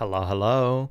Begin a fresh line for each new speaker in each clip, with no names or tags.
Hello, hello.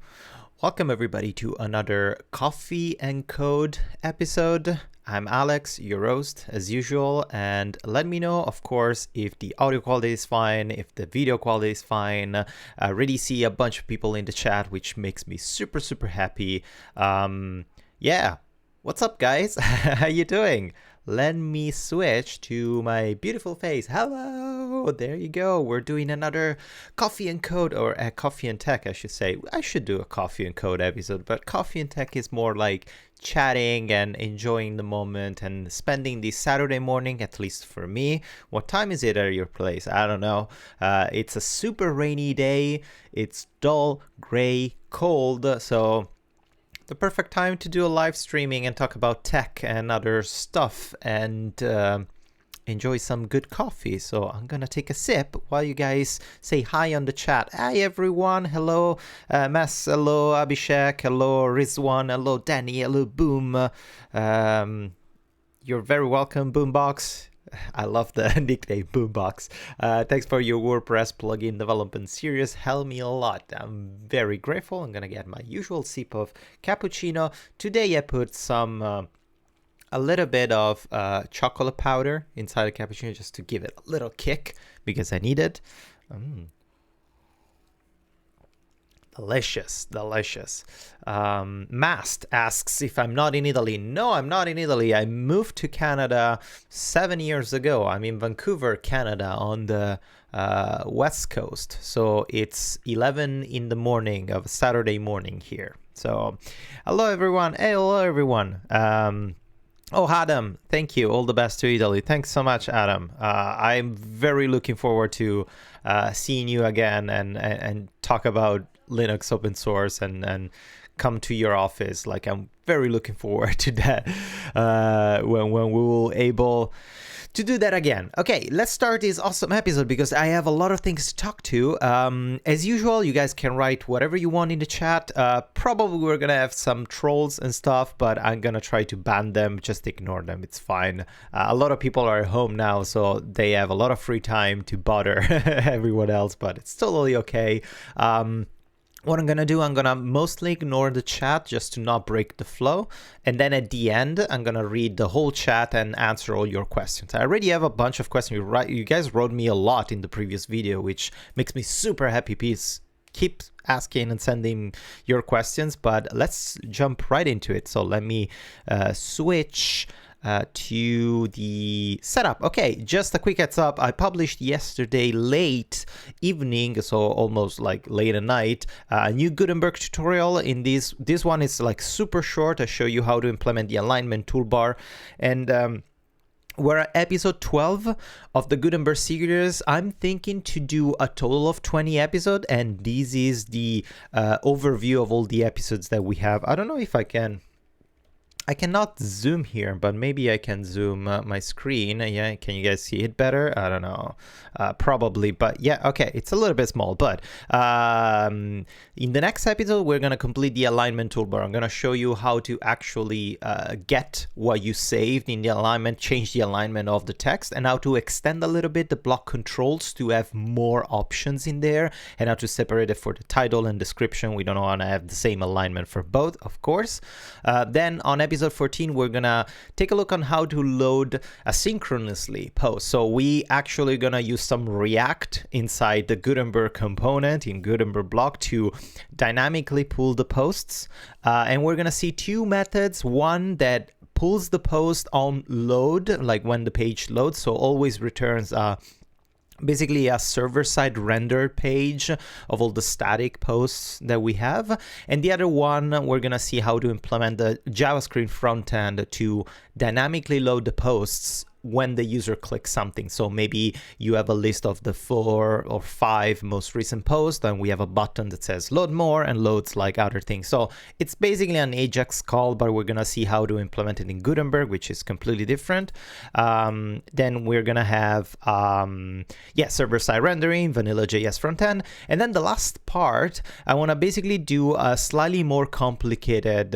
Welcome everybody to another Coffee and Code episode. I'm Alex, your host as usual, and let me know, of course, if the audio quality is fine, if the video quality is fine. I already see a bunch of people in the chat, which makes me super happy. Yeah, what's up, guys? How you doing? Let me switch to my beautiful face. Hello, there you go. We're doing another Coffee and Code, or a Coffee and Tech, I should say. I should do a Coffee and Code episode, but Coffee and Tech is more like chatting and enjoying the moment and spending this Saturday morning, at least for me. What time is it at your place? I don't know. It's a super rainy day. It's dull, gray, cold, so the perfect time to do a live streaming and talk about tech and other stuff and enjoy some good coffee. So I'm gonna take a sip while you guys say hi on the chat. Hi everyone, hello Mas, hello Abhishek, hello Rizwan, hello Danny, hello Boom. You're very welcome, Boombox. I love the nickname Boombox. Thanks for your WordPress plugin development series. Helped me a lot. I'm very grateful. I'm gonna get my usual sip of cappuccino. Today I put some a little bit of chocolate powder inside the cappuccino just to give it a little kick because I need it. Delicious. Mast asks if I'm not in Italy. No, I'm not in Italy. I moved to Canada 7 years ago. I'm in Vancouver, Canada, on the west coast. So it's 11 in the morning of Saturday morning here. So hello everyone. Hey, hello everyone. Oh, Adam, thank you. All the best to Italy. Thanks so much, Adam. I'm very looking forward to seeing you again and talk about Linux open source and come to your office. Like, I'm very looking forward to that when we will able to do that again. Okay, let's start this awesome episode because I have a lot of things to talk to. As usual, you guys can write whatever you want in the chat. Probably we're gonna have some trolls and stuff, but I'm gonna try to ban them. Just ignore them. It's fine. A lot of people are at home now, so they have a lot of free time to bother everyone else, but it's totally okay. What I'm gonna do, I'm gonna mostly ignore the chat just to not break the flow. And then at the end, I'm gonna read the whole chat and answer all your questions. I already have a bunch of questions. You guys wrote me a lot in the previous video, which makes me super happy. Please keep asking and sending your questions, but let's jump right into it. So let me switch to the setup. Okay, just a quick heads up. I published yesterday late evening, so almost like late at night, a new Gutenberg tutorial. In this one is like super short. I show you how to implement the alignment toolbar, and we're at episode 12 of the Gutenberg series. I'm thinking to do a total of 20 episodes, and this is the overview of all the episodes that we have. I don't know if I cannot zoom here, but maybe I can zoom my screen. Yeah, can you guys see it better? I don't know, probably, but yeah, okay, it's a little bit small, but in the next episode, we're gonna complete the alignment toolbar. I'm gonna show you how to actually get what you saved in the alignment, change the alignment of the text, and how to extend a little bit the block controls to have more options in there, and how to separate it for the title and description. We don't want to have the same alignment for both, of course. Then on episode 14, we're gonna take a look on how to load asynchronously posts. So we actually gonna use some React inside the Gutenberg component in Gutenberg block to dynamically pull the posts. And we're gonna see two methods. One that pulls the post on load, like when the page loads, so always returns basically a server-side rendered page of all the static posts that we have. And the other one, we're gonna see how to implement the JavaScript front end to dynamically load the posts when the user clicks something. So maybe you have a list of the 4 or 5 most recent posts, and we have a button that says load more and loads like other things. So it's basically an Ajax call, but we're gonna see how to implement it in Gutenberg, which is completely different. Then we're gonna have server-side rendering, vanilla JS frontend, and then the last part, I wanna basically do a slightly more complicated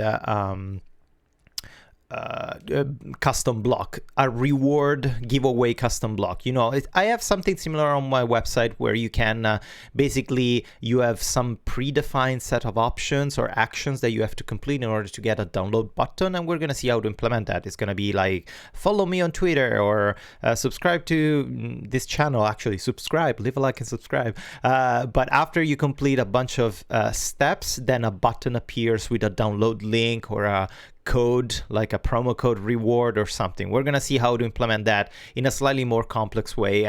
custom block, a reward giveaway custom block. You know, I have something similar on my website where you can basically, you have some predefined set of options or actions that you have to complete in order to get a download button, and we're going to see how to implement that. It's going to be like, follow me on Twitter, or subscribe to this channel. Actually, subscribe, leave a like and subscribe. But after you complete a bunch of steps, then a button appears with a download link or a code, like a promo code reward or something. We're going to see how to implement that in a slightly more complex way.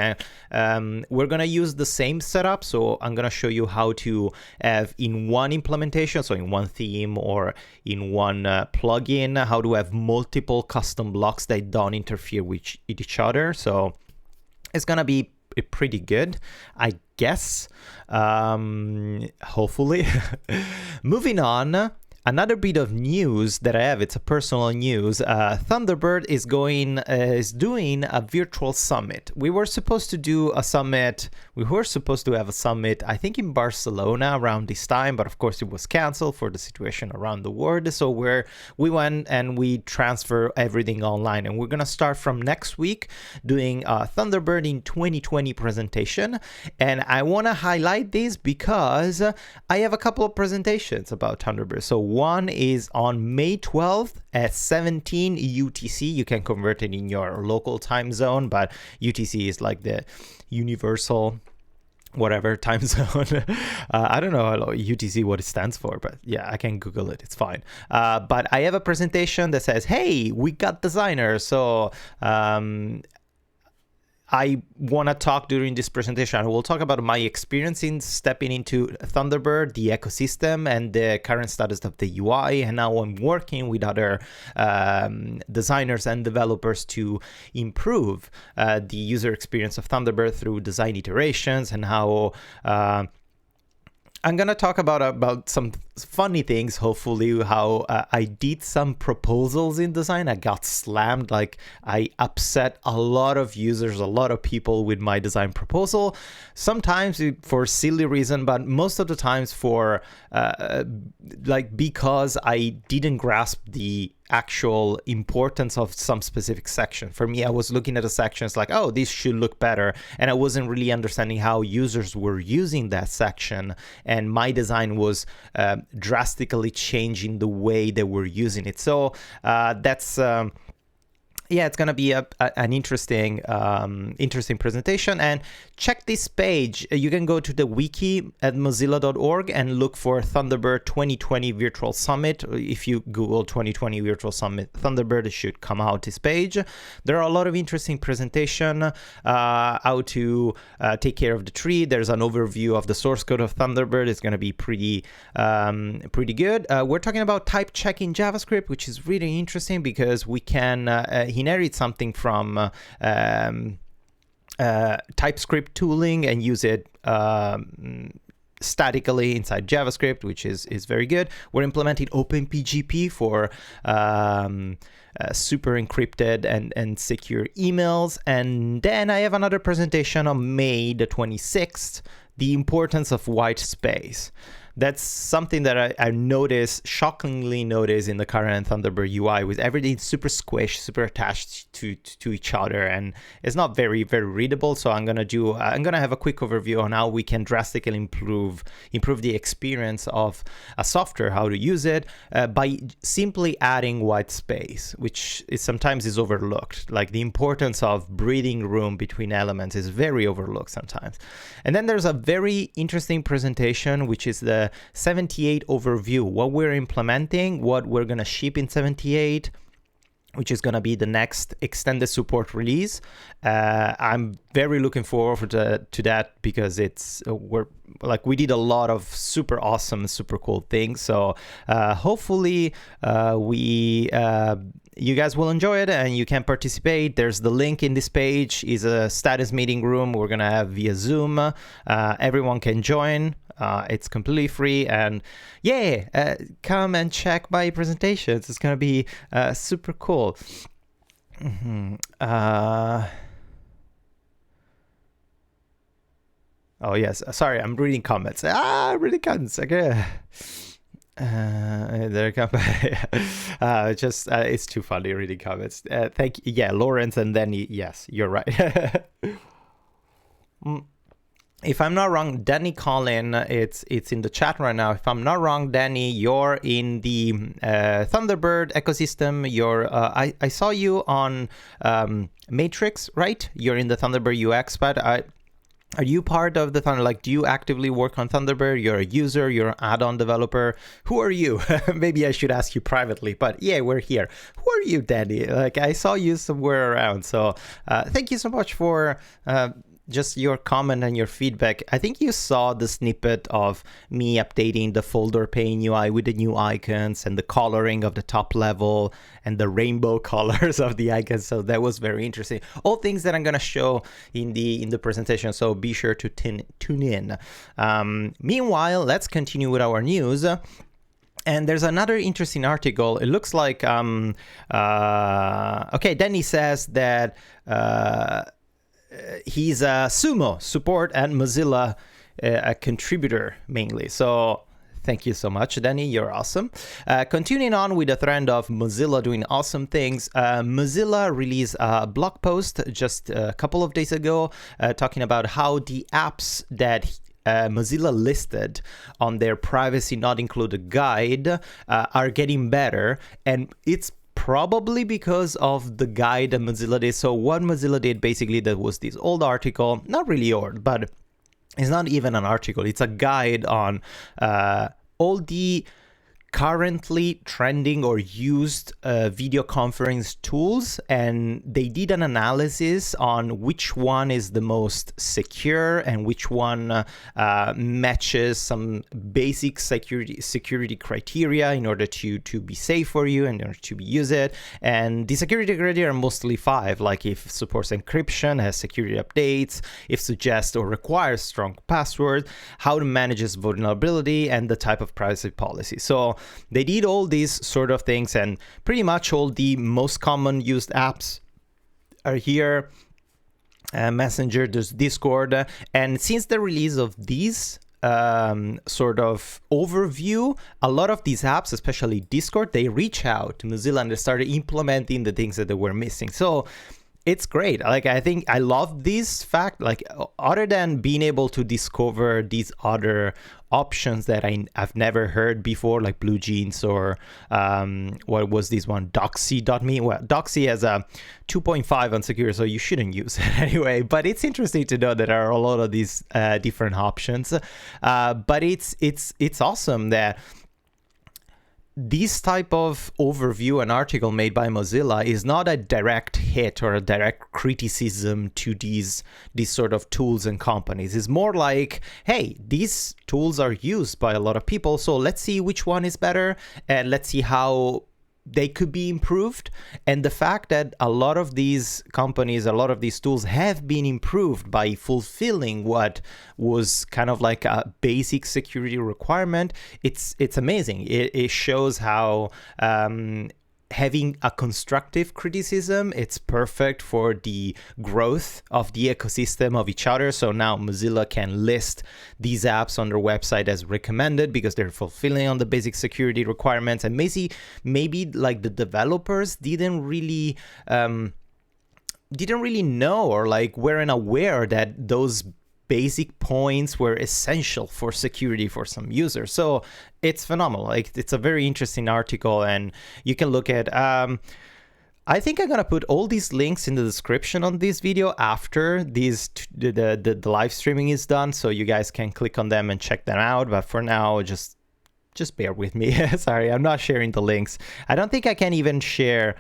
And we're going to use the same setup. So I'm going to show you how to have in one implementation, so in one theme or in one plugin, how to have multiple custom blocks that don't interfere with each other. So it's going to be pretty good, I guess. Hopefully. Moving on. Another bit of news that I have, it's a personal news. Thunderbird is doing a virtual summit. We were supposed to do a summit. We were supposed to have a summit, I think, in Barcelona around this time, but of course it was canceled for the situation around the world. So we went and we transfer everything online, and we're gonna start from next week doing a Thunderbird in 2020 presentation. And I want to highlight this because I have a couple of presentations about Thunderbird. So one is on May 12th at 17 UTC. You can convert it in your local time zone, but UTC is like the universal whatever time zone. I don't know UTC what it stands for, but yeah, I can Google it. It's fine. But I have a presentation that says, hey, we got designers. So I want to talk during this presentation. I will talk about my experience in stepping into Thunderbird, the ecosystem, and the current status of the UI, and how I'm working with other designers and developers to improve the user experience of Thunderbird through design iterations, and how I'm going to talk about some funny things, hopefully, how I did some proposals in design. I got slammed, like I upset a lot of users, a lot of people with my design proposal, sometimes for silly reason, but most of the times for because I didn't grasp the actual importance of some specific section. For me, I was looking at the sections like, oh, this should look better, and I wasn't really understanding how users were using that section, and my design was drastically changing the way they were using it. So that's yeah, it's gonna be an interesting presentation. And check this page. You can go to the wiki at mozilla.org and look for Thunderbird 2020 Virtual Summit. If you Google 2020 Virtual Summit Thunderbird, it should come out this page. There are a lot of interesting presentation, how to take care of the tree. There's an overview of the source code of Thunderbird. It's gonna be pretty good. We're talking about type check in JavaScript, which is really interesting because we can inherit something from TypeScript tooling and use it statically inside JavaScript, which is very good. We're implementing OpenPGP for super encrypted and secure emails. And then I have another presentation on May the 26th, the importance of white space. That's something that I shockingly noticed in the current Thunderbird UI, with everything super squished, super attached to each other, and it's not very, very readable. So I'm gonna have a quick overview on how we can drastically improve the experience of a software, how to use it, by simply adding white space, which sometimes is overlooked. Like the importance of breathing room between elements is very overlooked sometimes. And then there's a very interesting presentation, which is the 78 overview, what we're implementing, what we're going to ship in 78, which is going to be the next extended support release. I'm very looking forward to that because we did a lot of super awesome, super cool things. So hopefully you guys will enjoy it and you can participate. There's the link in this page, is a status meeting room we're gonna have via Zoom. Everyone can join. It's completely free, and come and check my presentations. It's gonna be super cool. Oh yes, sorry, I'm reading comments. Reading comments. Okay. There come just it's too funny reading comments. Thank you. Yeah, Lawrence and then yes, you're right. If I'm not wrong, Danny Collin, it's in the chat right now. If I'm not wrong, Danny, you're in the Thunderbird ecosystem. I saw you on Matrix, right? You're in the Thunderbird UX, but are you part of the Thunder? Like, do you actively work on Thunderbird? You're a user, you're an add-on developer. Who are you? Maybe I should ask you privately, but yeah, we're here. Who are you, Danny? Like, I saw you somewhere around. So thank you so much for just your comment and your feedback. I think you saw the snippet of me updating the folder pane UI with the new icons and the coloring of the top level and the rainbow colors of the icons. So that was very interesting. All things that I'm going to show in the presentation. So be sure to tune in. Meanwhile, let's continue with our news. And there's another interesting article. It looks like, okay, Danny says that he's a Sumo support at Mozilla, a contributor mainly. So thank you so much, Danny. You're awesome. Continuing on with the trend of Mozilla doing awesome things, Mozilla released a blog post just a couple of days ago talking about how the apps that Mozilla listed on their privacy not included guide are getting better, and it's probably because of the guide that Mozilla did. So what Mozilla did basically, that was this old article, not really old, but it's not even an article. It's a guide on all the currently trending or used video conference tools, and they did an analysis on which one is the most secure and which one matches some basic security criteria in order to be safe for you and in order to use it. And the security criteria are mostly 5, like if it supports encryption, has security updates, if suggests or requires strong password, how to manage vulnerability, and the type of privacy policy. So they did all these sort of things, and pretty much all the most common used apps are here. Messenger, there's Discord, and since the release of these sort of overview, a lot of these apps, especially Discord, they reach out to Mozilla and they started implementing the things that they were missing. So it's great. Like, I think I love this fact, like, other than being able to discover these other options that I've never heard before, like Blue Jeans or what was this one, Doxy.me. Well, Doxy has a 2.5 on secure, so you shouldn't use it anyway, but it's interesting to know that there are a lot of these different options. But it's awesome that this type of overview and article made by Mozilla is not a direct hit or a direct criticism to these sort of tools and companies. It's more like, hey, these tools are used by a lot of people, so let's see which one is better and let's see how they could be improved. And the fact that a lot of these companies, a lot of these tools have been improved by fulfilling what was kind of like a basic security requirement, it's amazing. It shows how having a constructive criticism, it's perfect for the growth of the ecosystem of each other. So now Mozilla can list these apps on their website as recommended because they're fulfilling on the basic security requirements. And maybe like the developers didn't really know or like weren't aware that those basic points were essential for security for some users. So it's phenomenal. Like, it's a very interesting article, and you can look at I think I'm gonna put all these links in the description on this video after the live streaming is done, so you guys can click on them and check them out. But for now, just bear with me. Sorry, I'm not sharing the links. I don't think I can even share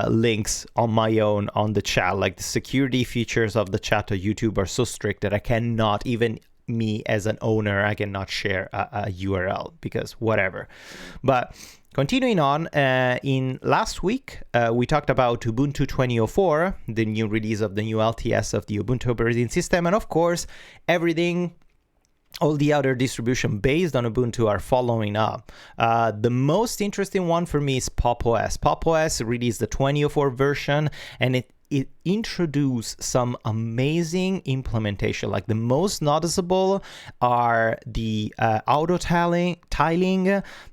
links on my own on the chat. Like, the security features of the chat on YouTube are so strict that I cannot, even me as an owner, I cannot share a URL because whatever. But continuing on, in last week, we talked about Ubuntu 20.04, the new release of the new LTS of the Ubuntu operating system. And of course, all the other distribution based on Ubuntu are following up. The most interesting one for me is Pop! OS. Pop! OS released the 20.04 version, and it introduced some amazing implementation. Like the most noticeable are the auto tiling,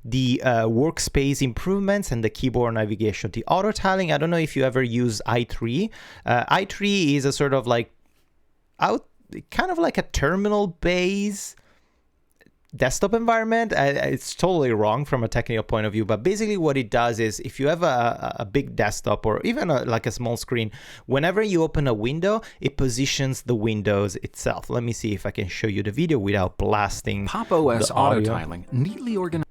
the workspace improvements, and the keyboard navigation. The auto tiling, I don't know if you ever use i3. i3 is a sort of like kind of like a terminal-based desktop environment. It's totally wrong from a technical point of view, but basically what it does is if you have a big desktop or even like a small screen, whenever you open a window, it positions the windows itself. Let me see if I can show you the video without blasting
Pop! OS
the
auto
audio.
tiling neatly organizes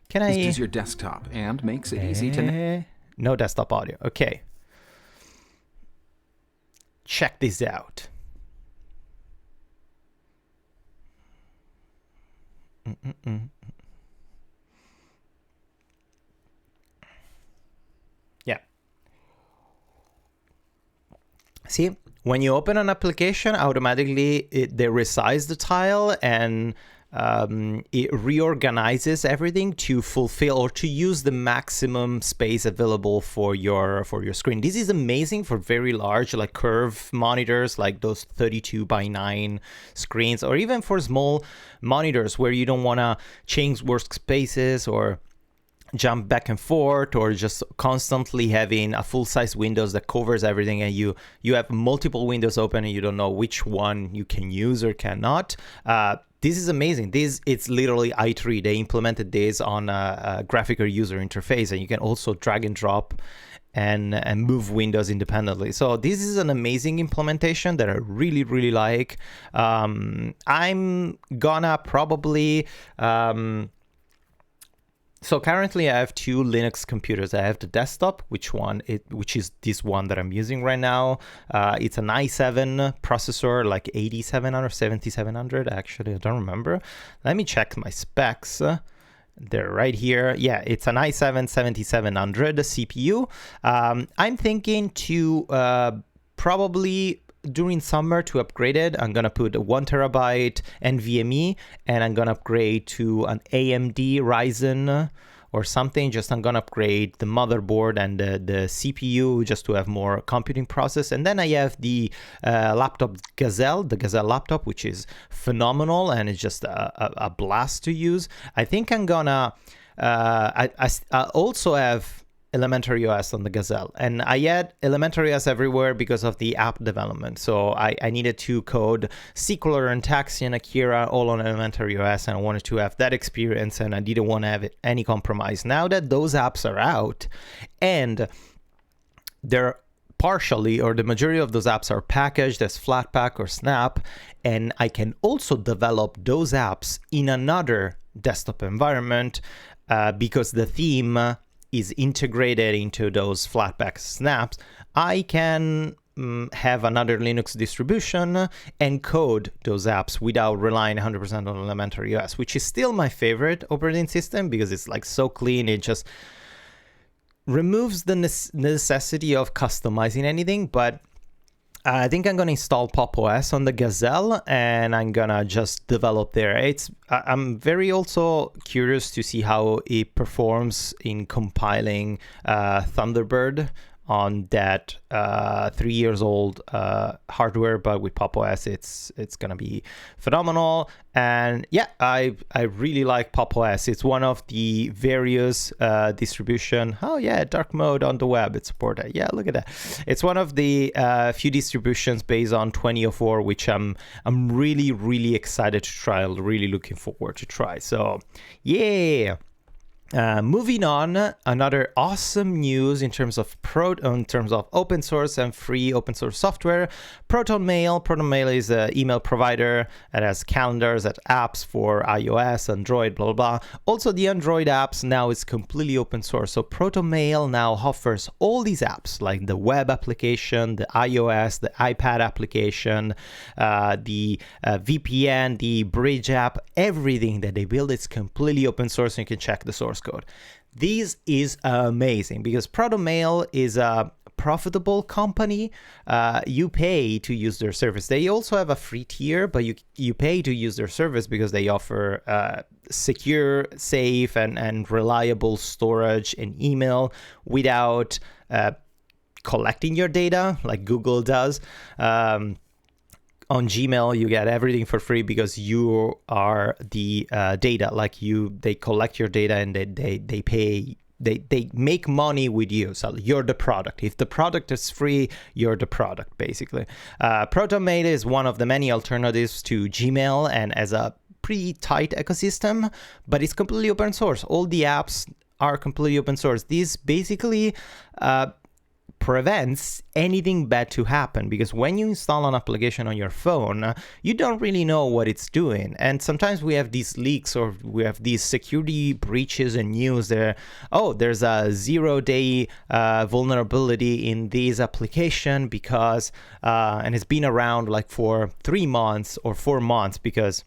Can I
your desktop and makes it easy to...
No desktop audio. Okay. Check this out. Yeah. See, when you open an application, automatically they resize the tile and it reorganizes everything to fulfill or to use the maximum space available for your screen. This is amazing for very large, like curved monitors, like those 32:9 screens, or even for small monitors where you don't want to change workspaces or jump back and forth, or just constantly having a full-size Windows that covers everything, and you have multiple windows open and you don't know which one you can use or cannot. This is amazing. It's literally i3. They implemented this on a graphical user interface, and you can also drag and drop and move windows independently. So this is an amazing implementation that I really, really like. I'm gonna probably... So currently I have two Linux computers. I have the desktop, which is this one that I'm using right now. It's an i7 processor, like 8700, 7700. Actually, I don't remember. Let me check my specs. They're right here. Yeah, it's an i7 7700 CPU. I'm thinking to probably during summer to upgrade it. I'm gonna put a 1 terabyte NVMe, and I'm gonna upgrade to an AMD Ryzen or something. Just I'm gonna upgrade the motherboard and the CPU just to have more computing process. And then I have the laptop Gazelle, the Gazelle laptop, which is phenomenal and it's just a blast to use. I think I'm gonna I also have Elementary OS on the Gazelle, and I had Elementary OS everywhere because of the app development. So I needed to code Sequelor and Taxi and Akira all on Elementary OS, and I wanted to have that experience, and I didn't want to have any compromise. Now that those apps are out, and they're partially, or the majority of those apps are packaged as Flatpak or Snap, and I can also develop those apps in another desktop environment because the theme is integrated into those Flatpak snaps. I can have another Linux distribution and code those apps without relying 100% on Elementary OS, which is still my favorite operating system because it's like so clean. It just removes the necessity of customizing anything. But I think I'm going to install Pop! OS on the Gazelle, and I'm going to just develop there. I'm very also curious to see how it performs in compiling Thunderbird on that 3 years old hardware, but with Pop! OS, it's gonna be phenomenal. And yeah, I really like Pop! OS. It's one of the various distribution. Oh yeah, dark mode on the web, it's supported. Yeah, look at that. It's one of the few distributions based on 2004, which I'm really excited to try. I'm really looking forward to try. So yeah. Moving on, another awesome news in terms of open source and free open source software. ProtonMail. ProtonMail is an email provider that has calendars and apps for iOS, Android, blah, blah, blah. Also, the Android apps now is completely open source. So ProtonMail now offers all these apps, like the web application, the iOS, the iPad application, the VPN, the Bridge app, everything that they build is completely open source, and you can check the source code. This is amazing because ProtonMail is a profitable company. You pay to use their service. They also have a free tier, but you pay to use their service because they offer secure, safe, and reliable storage and email without collecting your data like Google does. On Gmail, you get everything for free because you are the data. Like they collect your data and they pay. They make money with you, so you're the product. If the product is free, you're the product, basically. ProtonMail is one of the many alternatives to Gmail and as a pretty tight ecosystem, but it's completely open source. All the apps are completely open source. This basically prevents anything bad to happen, because when you install an application on your phone, you don't really know what it's doing. And sometimes we have these leaks or we have these security breaches and news there. Oh, there's a 0-day vulnerability in this application because, and it's been around like for 3 months or 4 months because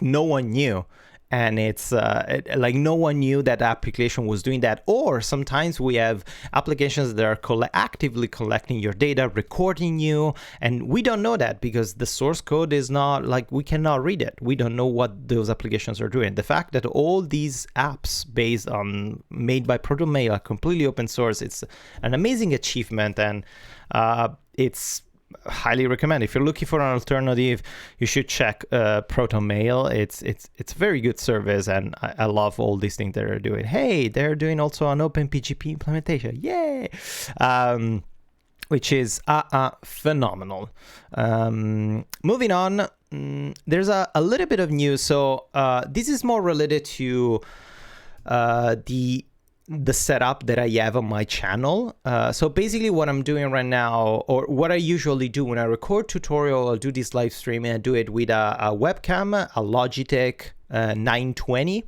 no one knew. And it's like no one knew that application was doing that. Or sometimes we have applications that are actively collecting your data, recording you, and we don't know that because the source code is not, like, we cannot read it. We don't know what those applications are doing. The fact that all these apps made by ProtonMail are completely open source, it's an amazing achievement, and it's highly recommend. If you're looking for an alternative, you should check ProtonMail. It's a very good service, and I love all these things they're doing. Hey, they're doing also an OpenPGP implementation. Yay! Which is phenomenal. Moving on, there's a little bit of news. So this is more related to the setup that I have on my channel. So basically what I'm doing right now, or what I usually do when I record tutorial, I'll do this live streaming, I do it with a webcam, a Logitech 920,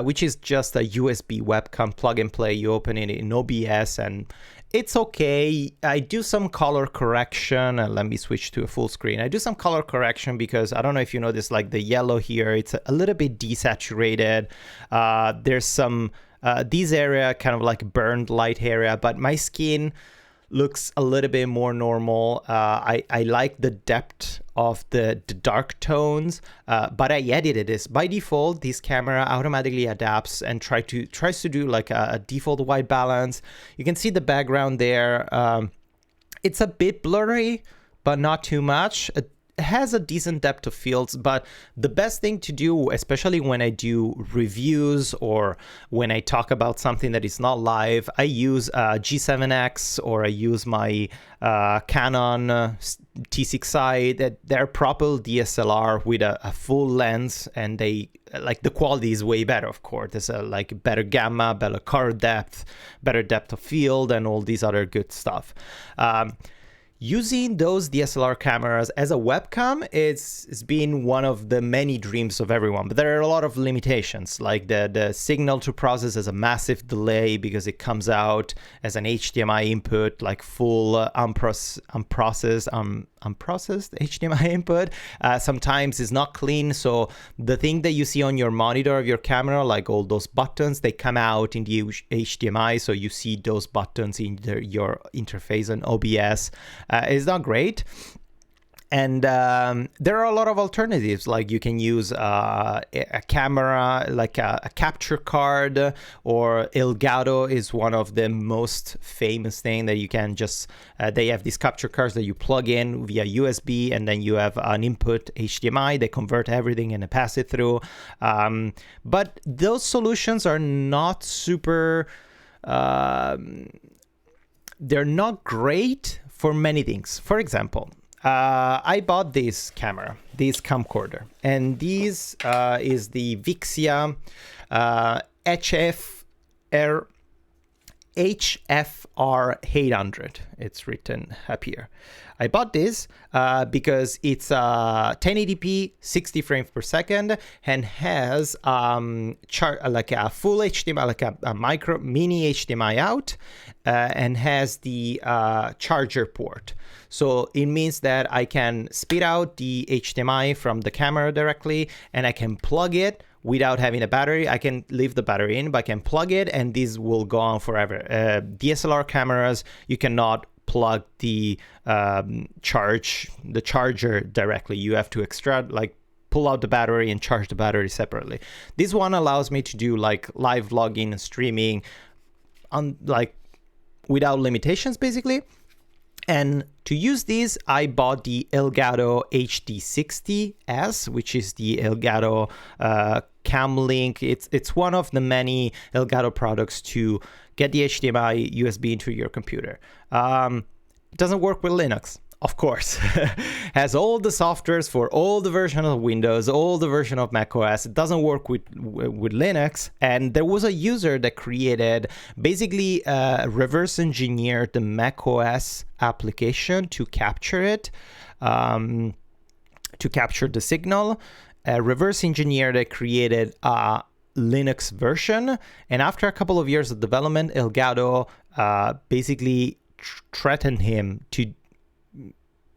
which is just a USB webcam, plug and play. You open it in OBS and it's okay. I do some color correction, and let me switch to a full screen. I do some color correction because I don't know if you notice, like the yellow here, it's a little bit desaturated. There's some this area kind of like burned light area, but my skin looks a little bit more normal. I like the depth of the dark tones, but I edited this. By default, this camera automatically adapts and tries to do like a default white balance. You can see the background there. It's a bit blurry, but not too much. It has a decent depth of fields, but the best thing to do, especially when I do reviews or when I talk about something that is not live, I use G7X or I use my Canon T6i. That they're proper DSLR with a full lens, and they like the quality is way better. Of course, there's like better gamma, better color depth, better depth of field, and all these other good stuff. Using those DSLR cameras as a webcam, it's been one of the many dreams of everyone, but there are a lot of limitations, like the signal to process has a massive delay because it comes out as an HDMI input, like full unprocessed HDMI input. Sometimes it's not clean, so the thing that you see on your monitor of your camera, like all those buttons, they come out in the HDMI, so you see those buttons in your interface on OBS. It's not great. And there are a lot of alternatives, like you can use a camera, like a capture card, or Elgato is one of the most famous thing that you can just, they have these capture cards that you plug in via USB, and then you have an input HDMI, they convert everything and they pass it through. But those solutions are not super, they're not great for many things. For example, I bought this camera, this camcorder, and this is the Vixia HFR 800. It's written up here. I bought this because it's 1080p, 60 frames per second, and has like a full HDMI, like a micro mini HDMI out, and has the charger port. So it means that I can spit out the HDMI from the camera directly, and I can plug it without having a battery. I can leave the battery in, but I can plug it, and this will go on forever. DSLR cameras, you cannot plug the charger directly. You have to pull out the battery and charge the battery separately. This one allows me to do like live vlogging and streaming on like without limitations, basically. And to use these, I bought the Elgato HD60S, which is the Elgato Cam Link. It's one of the many Elgato products to get the HDMI USB into your computer. It doesn't work with Linux, of course. Has all the softwares for all the version of Windows, all the version of macOS. It doesn't work with Linux. And there was a user that created, basically reverse engineered the macOS application to capture it, to capture the signal. Reverse engineered it, created a Linux version. And after a couple of years of development, Elgato basically threatened him to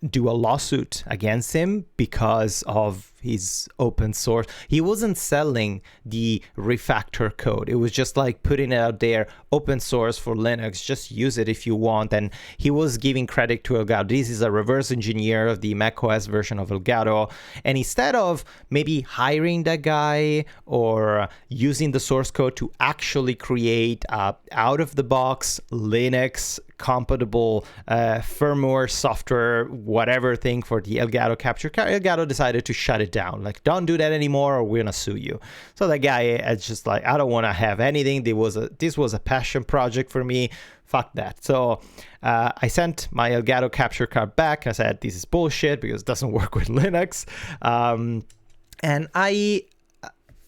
do a lawsuit against him because of his open source. He wasn't selling the refactor code. It was just like putting it out there, open source for Linux, just use it if you want. And he was giving credit to Elgato. This is a reverse engineer of the macOS version of Elgato. And instead of maybe hiring that guy or using the source code to actually create a out-of-the-box Linux compatible firmware software, whatever thing for the Elgato capture card, Elgato decided to shut it down. Like, don't do that anymore or we're gonna sue you. So that guy is just like, I don't want to have anything. This was a passion project for me. Fuck that. So I sent my Elgato capture card back. I said, this is bullshit because it doesn't work with Linux. And I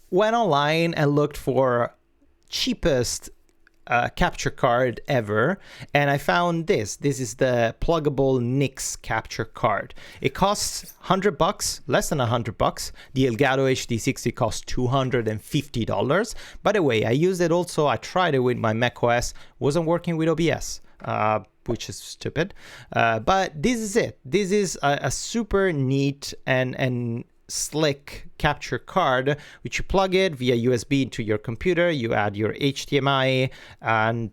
went online and looked for cheapest capture card ever, and I found this. This is the Pluggable Nix capture card. It costs $100, less than $100. The Elgato HD60 costs $250. By the way, I used it also. I tried it with my macOS. Wasn't working with OBS. Which is stupid. But this is it. This is a super neat and slick capture card, which you plug it via USB into your computer, you add your HDMI, and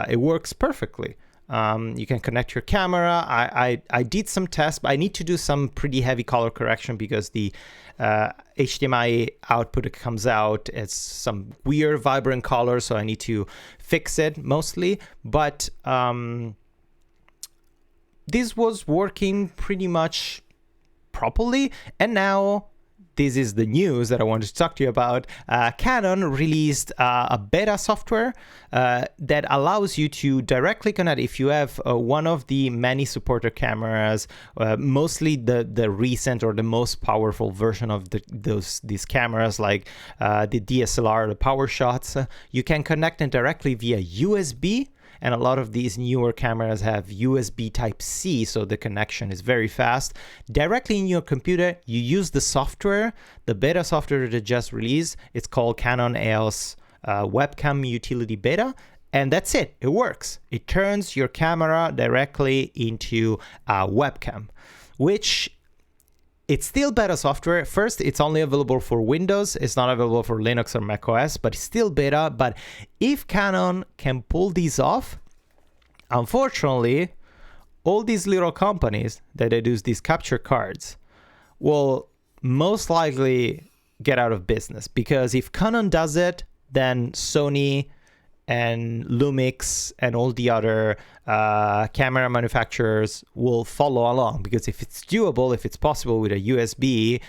it works perfectly. You can connect your camera. I did some tests, but I need to do some pretty heavy color correction because the HDMI output that comes out is some weird vibrant color, so I need to fix it mostly. But this was working pretty much properly, and now this is the news that I wanted to talk to you about. Canon released a beta software that allows you to directly connect. If you have one of the many supported cameras, mostly the recent or the most powerful version of these cameras, like the DSLR, the power shots, you can connect them directly via USB. And a lot of these newer cameras have USB Type-C, so the connection is very fast. Directly in your computer, you use the software, the beta software that just released. It's called Canon EOS Webcam Utility Beta, and that's it. It works. It turns your camera directly into a webcam, which it's still beta software. First, it's only available for Windows. It's not available for Linux or macOS, but it's still beta. But if Canon can pull these off, unfortunately, all these little companies that produce these capture cards will most likely get out of business. Because if Canon does it, then Sony and Lumix and all the other camera manufacturers will follow along, because if it's doable, if it's possible with a USB,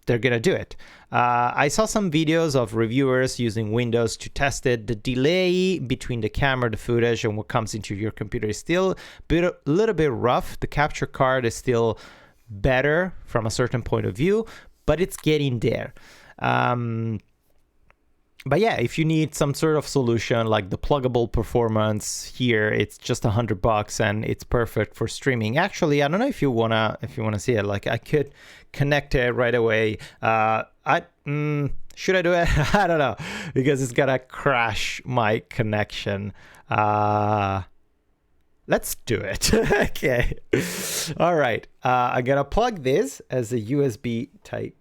they're gonna do it. I saw some videos of reviewers using Windows to test it. The delay between the camera, the footage, and what comes into your computer is still a little bit rough. The capture card is still better from a certain point of view, but it's getting there. But yeah, if you need some sort of solution like the pluggable performance here, it's just $100 and it's perfect for streaming. Actually, I don't know if you wanna see it. Like, I could connect it right away. Should I do it? I don't know, because it's gonna crash my connection. Let's do it. Okay. All right. I'm gonna plug this as a USB type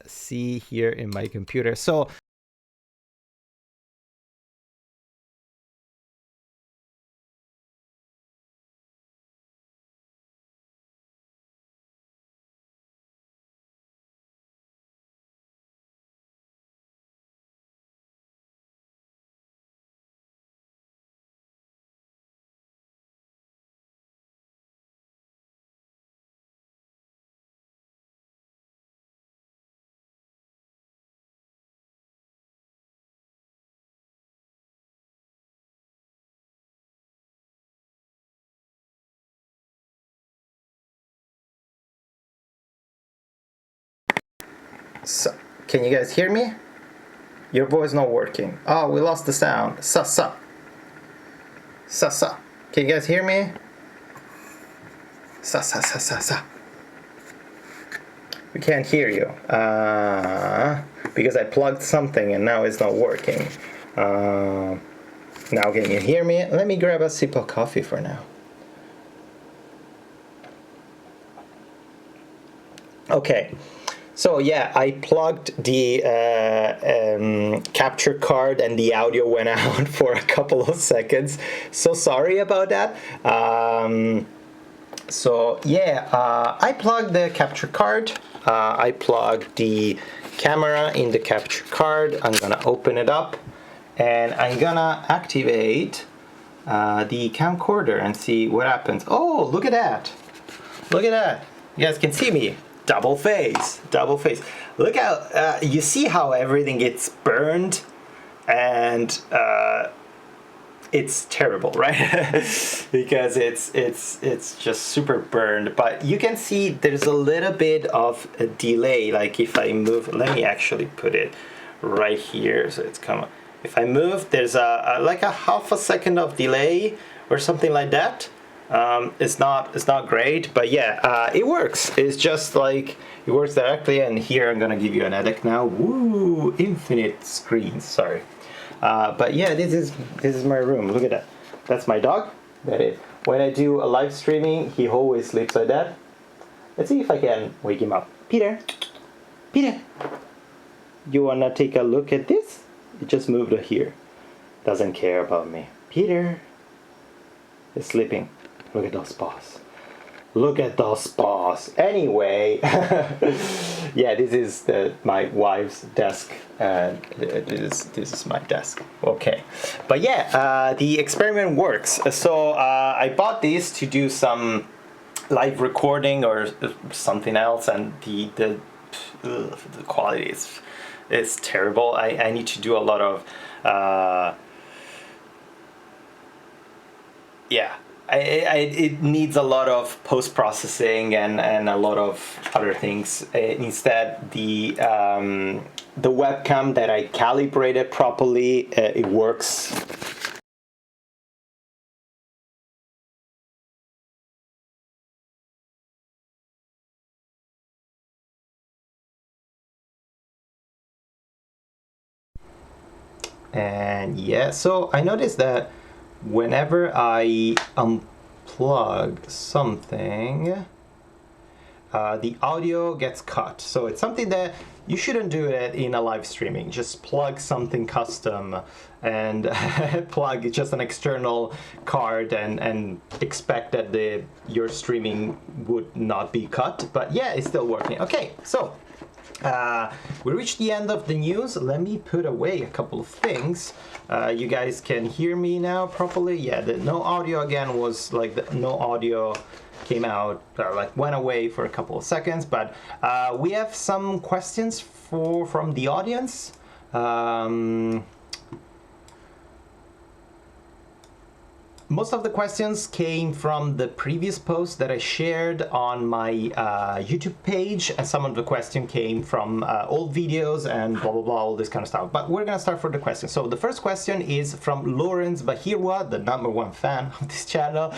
C here in my computer. So So, can you guys hear me? Your voice not working. Oh, we lost the sound. Sa. Can you guys hear me? Sa. We can't hear you. Because I plugged something and now it's not working. Now can you hear me? Let me grab a sip of coffee for now. Okay. So yeah, I plugged the capture card and the audio went out for a couple of seconds. So sorry about that. So yeah, I plugged the capture card. I plugged the camera in the capture card. I'm gonna open it up and I'm gonna activate the camcorder and see what happens. Oh, look at that. Look at that. You guys can see me. Double face. Look how you see how everything gets burned, and it's terrible, right? Because it's just super burned. But you can see there's a little bit of a delay. Like if I move, let me actually put it right here, so it's come. If I move, there's like a half a second of delay or something like that. It's not great, but yeah, it works. It's just like it works directly. And here I'm gonna give you an edit now. Woo! Infinite screens. Sorry, but yeah, this is my room. Look at that. That's my dog. That is. When I do a live streaming, he always sleeps like that. Let's see if I can wake him up. Peter, you wanna take a look at this? It just moved here. Doesn't care about me. Peter is sleeping. Look at those paws. Look at those paws. Anyway, yeah, this is my wife's desk, and this is my desk. Okay, but yeah, the experiment works. So I bought these to do some live recording or something else, and the quality is terrible. I need to do a lot of yeah. It needs a lot of post-processing and a lot of other things. Instead, the webcam that I calibrated properly, it works. And yeah, so I noticed that whenever I unplug something, the audio gets cut. So it's something that you shouldn't do it in a live streaming. Just plug something custom and plug just an external card and expect that your streaming would not be cut. But yeah, it's still working. Okay, so we reached the end of the news. Let me put away a couple of things. You guys can hear me now properly. Yeah, the no audio again was like the no audio came out, like went away for a couple of seconds. But we have some questions from the audience. Most of the questions came from the previous post that I shared on my YouTube page, and some of the questions came from old videos and blah, blah, blah, all this kind of stuff. But we're going to start for the questions. So the first question is from Lawrence Bahirwa, the #1 fan of this channel.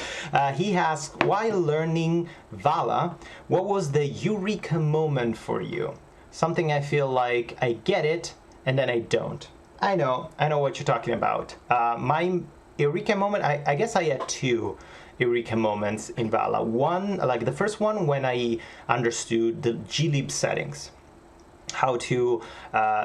He asked, while learning Vala, what was the eureka moment for you? Something I feel like I get it, and then I don't. I know what you're talking about. My eureka moment, I guess I had two eureka moments in Vala. One, like the first one, when I understood the glib settings, how to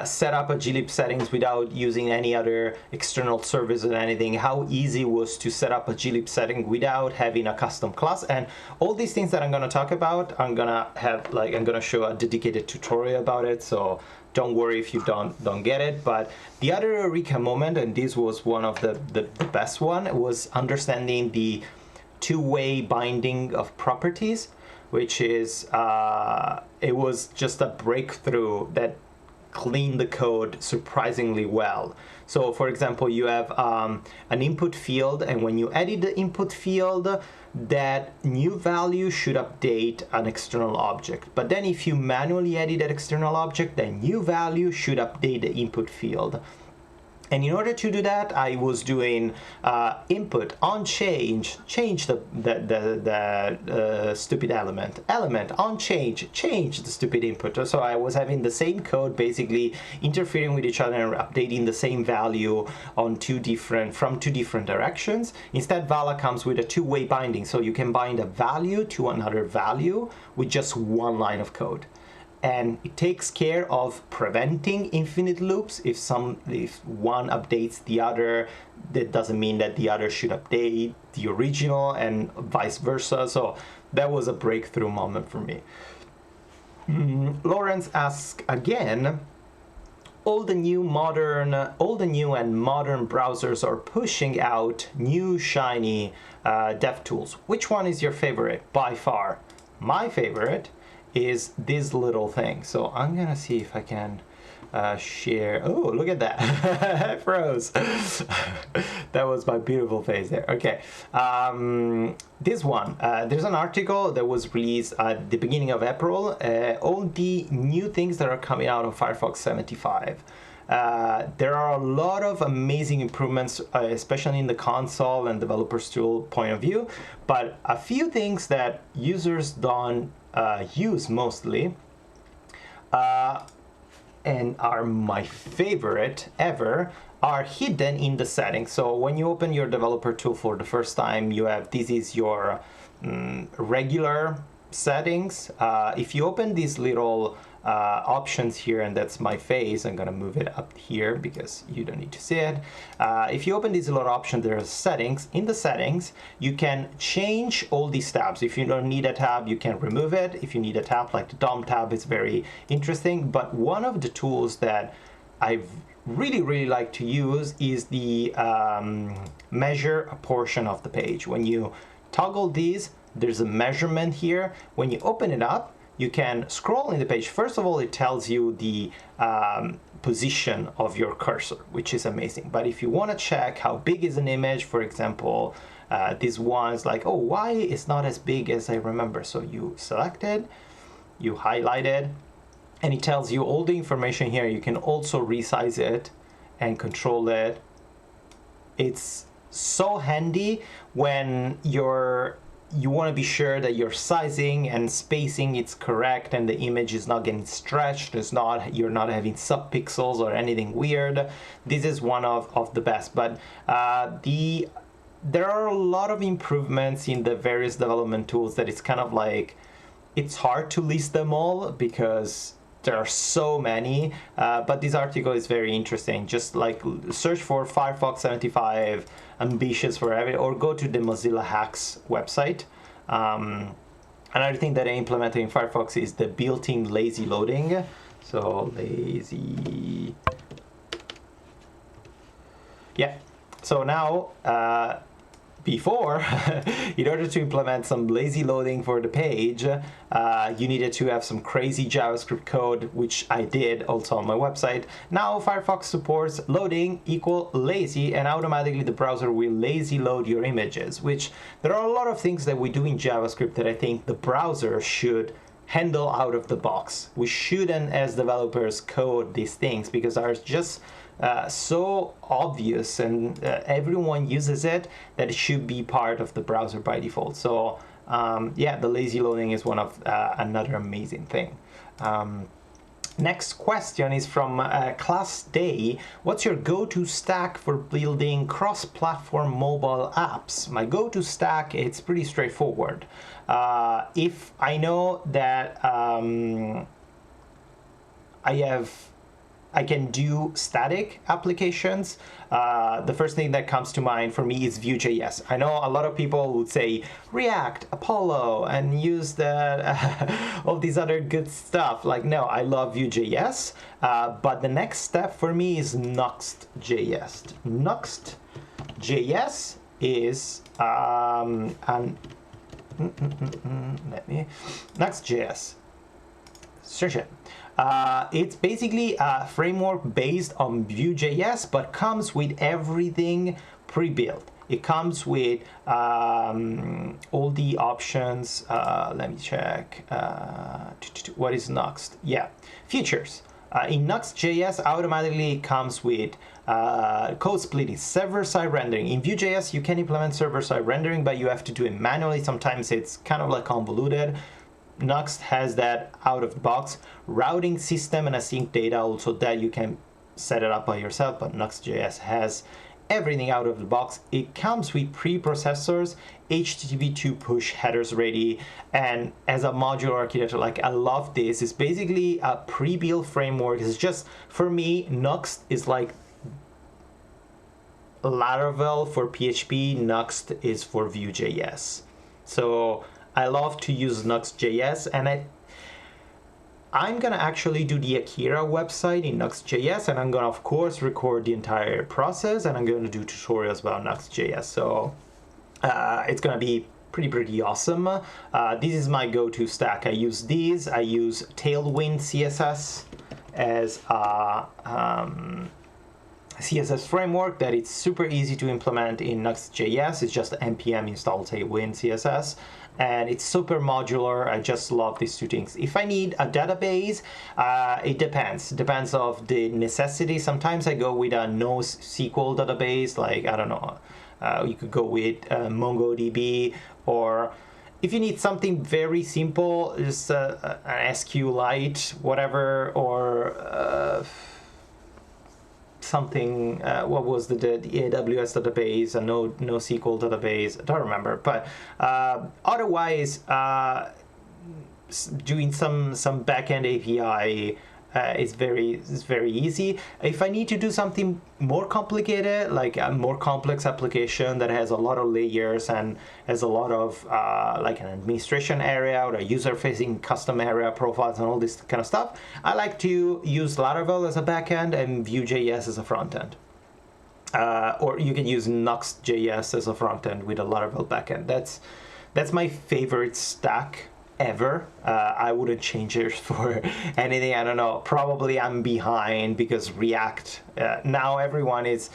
set up a glib settings without using any other external service or anything, how easy it was to set up a glib setting without having a custom class. And all these things that I'm going to talk about, I'm going to show a dedicated tutorial about it, so don't worry if you don't get it. But the other eureka moment, and this was one of the best one, was understanding the two-way binding of properties, which is it was just a breakthrough that clean the code surprisingly well. So for example, you have an input field, and when you edit the input field, that new value should update an external object. But then if you manually edit that external object, the new value should update the input field. And in order to do that, I was doing input on change the stupid element on change the stupid input. So I was having the same code basically interfering with each other and updating the same value on from two different directions. Instead, Vala comes with a two-way binding, so you can bind a value to another value with just one line of code. And it takes care of preventing infinite loops. If one updates the other, that doesn't mean that the other should update the original, and vice versa. So that was a breakthrough moment for me. Lawrence asks again, all the new and modern browsers are pushing out new shiny dev tools. Which one is your favorite by far? My favorite is this little thing. So I'm gonna see if I can share. Oh, look at that. I froze. That was my beautiful face there. Okay, this one, there's an article that was released at the beginning of April, all the new things that are coming out of Firefox 75. There are a lot of amazing improvements, especially in the console and developers tool point of view, but a few things that users don't use mostly and are my favorite ever are hidden in the settings. So when you open your developer tool for the first time, you have, this is your regular settings. If you open these little options here, and that's my face, I'm gonna move it up here because you don't need to see it. If you open these little options, there are settings. In the settings, you can change all these tabs. If you don't need a tab, you can remove it. If you need a tab, like the DOM tab, is very interesting. But one of the tools that I've really like to use is the measure a portion of the page. When you toggle these, there's a measurement here. When you open it up, you can scroll in the page. First of all, it tells you the position of your cursor, which is amazing. But if you want to check how big is an image, for example, this one's like, oh, why it's not as big as I remember? So you select it, you highlight it, and it tells you all the information here. You can also resize it and control it. It's so handy when you want to be sure that your sizing and spacing is correct and the image is not getting stretched, you're not having subpixels or anything weird. This is one of the best. But there are a lot of improvements in the various development tools that it's kind of like, it's hard to list them all because there are so many, but this article is very interesting. Just like search for Firefox 75 ambitious for every, or go to the Mozilla Hacks website. Another thing that I implemented in Firefox is the built-in lazy loading. So lazy, yeah. So now, before, in order to implement some lazy loading for the page, you needed to have some crazy JavaScript code, which I did also on my website. Now Firefox supports loading equal lazy, and automatically the browser will lazy load your images, which there are a lot of things that we do in JavaScript that I think the browser should handle out of the box. We shouldn't, as developers, code these things because they're just so obvious and everyone uses it that it should be part of the browser by default. So yeah, the lazy loading is one of another amazing thing. Next question is from Class Day. What's your go-to stack for building cross-platform mobile apps? My go-to stack, it's pretty straightforward. If I know that I can do static applications, the first thing that comes to mind for me is Vue.js. I know a lot of people would say React, Apollo, and use all these other good stuff. Like, no, I love Vue.js, but the next step for me is KnoxJS. KnoxJS is KnoxJS. Search it. It's basically a framework based on Vue.js, but comes with everything pre-built. It comes with all the options. Let me check. What is Nuxt? Yeah, features. In KnoxJS, automatically comes with code splitting, server-side rendering. In Vue.js, you can implement server-side rendering, but you have to do it manually. Sometimes it's kind of like convoluted. Nuxt has that out of the box. Routing system and async data, also that you can set it up by yourself, but KnoxJS has everything out of the box. It comes with preprocessors, HTTP2 push headers ready, and as a modular architecture, like I love this. It's basically a pre-built framework. It's just, for me, Nuxt is like Laravel for PHP, Nuxt is for Vue.js. So I love to use Nuxt.js, and I'm gonna actually do the Akira website in Nuxt.js, and I'm gonna of course record the entire process, and I'm gonna do tutorials about Nuxt.js. So it's gonna be pretty awesome. This is my go-to stack. I use these. I use Tailwind CSS as a CSS framework that it's super easy to implement in Nuxt.js. It's just npm install Tailwind CSS. And it's super modular. I just love these two things. If I need a database, it depends. Depends of the necessity. Sometimes I go with a NoSQL database, like, I don't know, you could go with MongoDB, or if you need something very simple, just an SQLite, whatever, or something, what was the AWS database, a NoSQL database, I don't remember, but otherwise doing some backend API is very easy. If I need to do something more complicated, like a more complex application that has a lot of layers and has a lot of like an administration area or a user-facing custom area, profiles, and all this kind of stuff, I like to use Laravel as a backend and Vue.js as a frontend. Or you can use KnoxJS as a frontend with a Laravel backend. That's my favorite stack ever. I wouldn't change it for anything. I don't know, probably I'm behind because React, now everyone is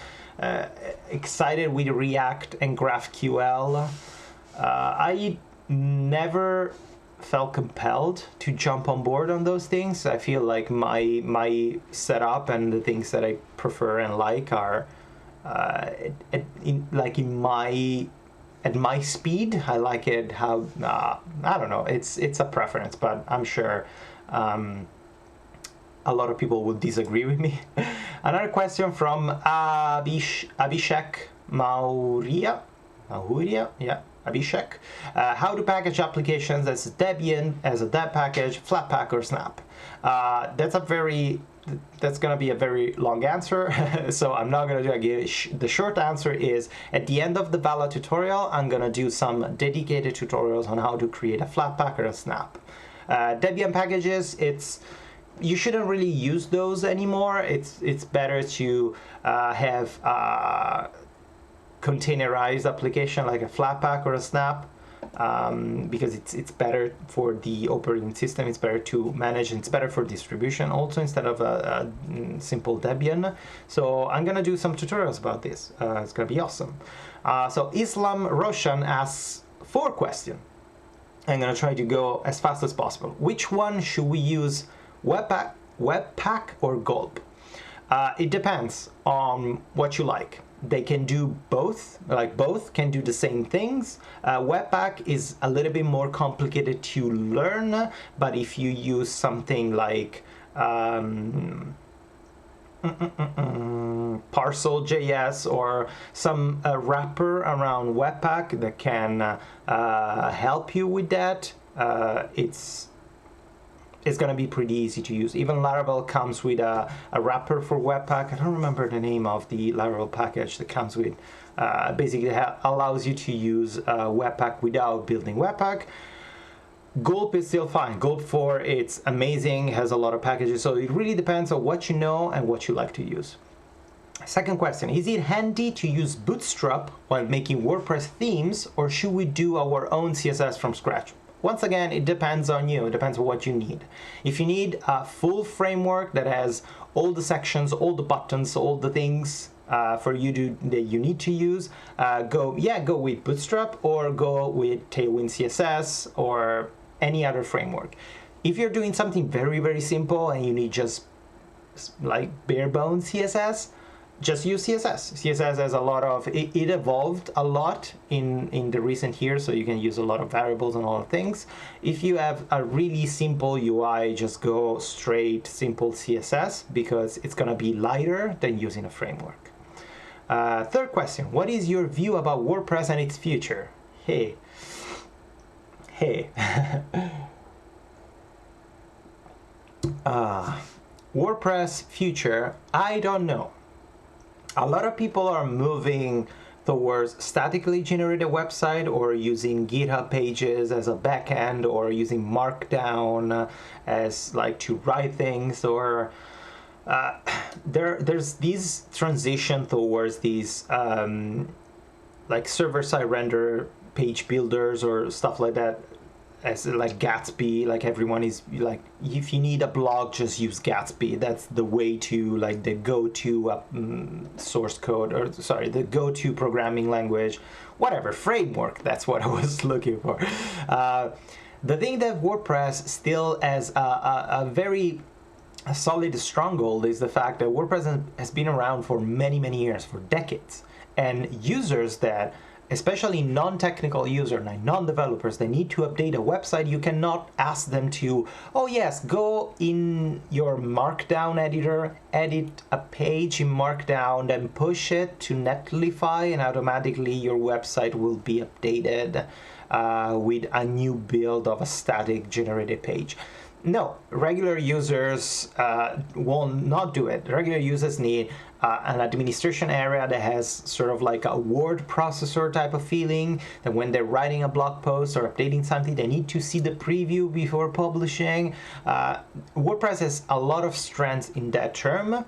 excited with React and GraphQL. I never felt compelled to jump on board on those things. I feel like my setup and the things that I prefer and like are at my speed. I like it how, I don't know, it's a preference, but I'm sure a lot of people will disagree with me. Another question from Abhishek Maurya, yeah, Abhishek. How to package applications as Debian, as a deb package, Flatpak, or Snap? That's going to be a very long answer, so I'm not going to do it. The short answer is, at the end of the Vala tutorial, I'm going to do some dedicated tutorials on how to create a Flatpak or a Snap. Debian packages, you shouldn't really use those anymore. It's better to have a containerized application like a Flatpak or a Snap. Because it's better for the operating system, it's better to manage, and it's better for distribution also instead of a simple Debian. So I'm gonna do some tutorials about this. It's gonna be awesome. So Islam Roshan asks 4 questions. I'm gonna try to go as fast as possible. Which one should we use, Webpack or Gulp? It depends on what you like. They can do both, like both can do the same things. Webpack is a little bit more complicated to learn, but if you use something like Parcel.js or some wrapper around Webpack that can help you with that, it's going to be pretty easy to use. Even Laravel comes with a wrapper for Webpack. I don't remember the name of the Laravel package that comes with, basically allows you to use Webpack without building Webpack. Gulp is still fine. Gulp 4, it's amazing, has a lot of packages, so it really depends on what you know and what you like to use. Second question, is it handy to use Bootstrap while making WordPress themes, or should we do our own CSS from scratch? once again, it depends on you. It depends on what you need. If you need a full framework that has all the sections, all the buttons, all the things for you that you need to use, go with Bootstrap or go with Tailwind CSS or any other framework. If you're doing something very, very simple and you need just like bare bones CSS, just use CSS. CSS has a lot of, it evolved a lot in the recent years, so you can use a lot of variables and a lot of things. If you have a really simple UI, just go straight simple CSS because it's gonna be lighter than using a framework. Third question, what is your view about WordPress and its future? Hey. WordPress future, I don't know. A lot of people are moving towards statically generated website or using GitHub pages as a backend or using Markdown as like to write things, or there's these transition towards these like server-side render page builders or stuff like that, as like Gatsby. Like everyone is like, if you need a blog, just use Gatsby. That's the way to, like, the go-to source code, or sorry, the go-to programming language, whatever, framework. That's what I was looking for. The thing that WordPress still has a very solid stronghold is the fact that WordPress has been around for many, many years, for decades. And users that, especially non-technical users, like non-developers, they need to update a website, you cannot ask them to, oh yes, go in your Markdown editor, edit a page in Markdown, then push it to Netlify, and automatically your website will be updated with a new build of a static generated page. No, regular users will not do it. Regular users need an administration area that has sort of like a word processor type of feeling, that when they're writing a blog post or updating something, they need to see the preview before publishing. WordPress has a lot of strengths in that term.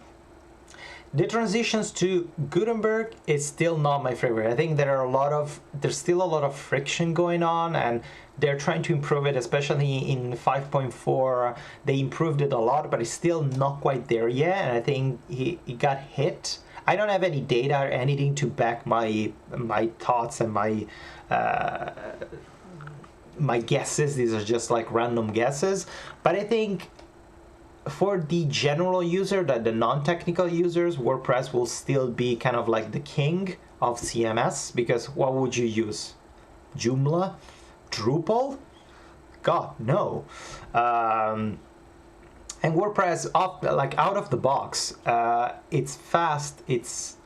The transitions to Gutenberg is still not my favorite. I think there's still a lot of friction going on, and they're trying to improve it, especially in 5.4. They improved it a lot, but it's still not quite there yet, and I think it got hit. I don't have any data or anything to back my thoughts and my guesses. These are just like random guesses, but I think for the general user, the non-technical users, WordPress will still be kind of like the king of CMS, because what would you use? Joomla? Drupal? God, no. And WordPress, out of the box, it's fast, it's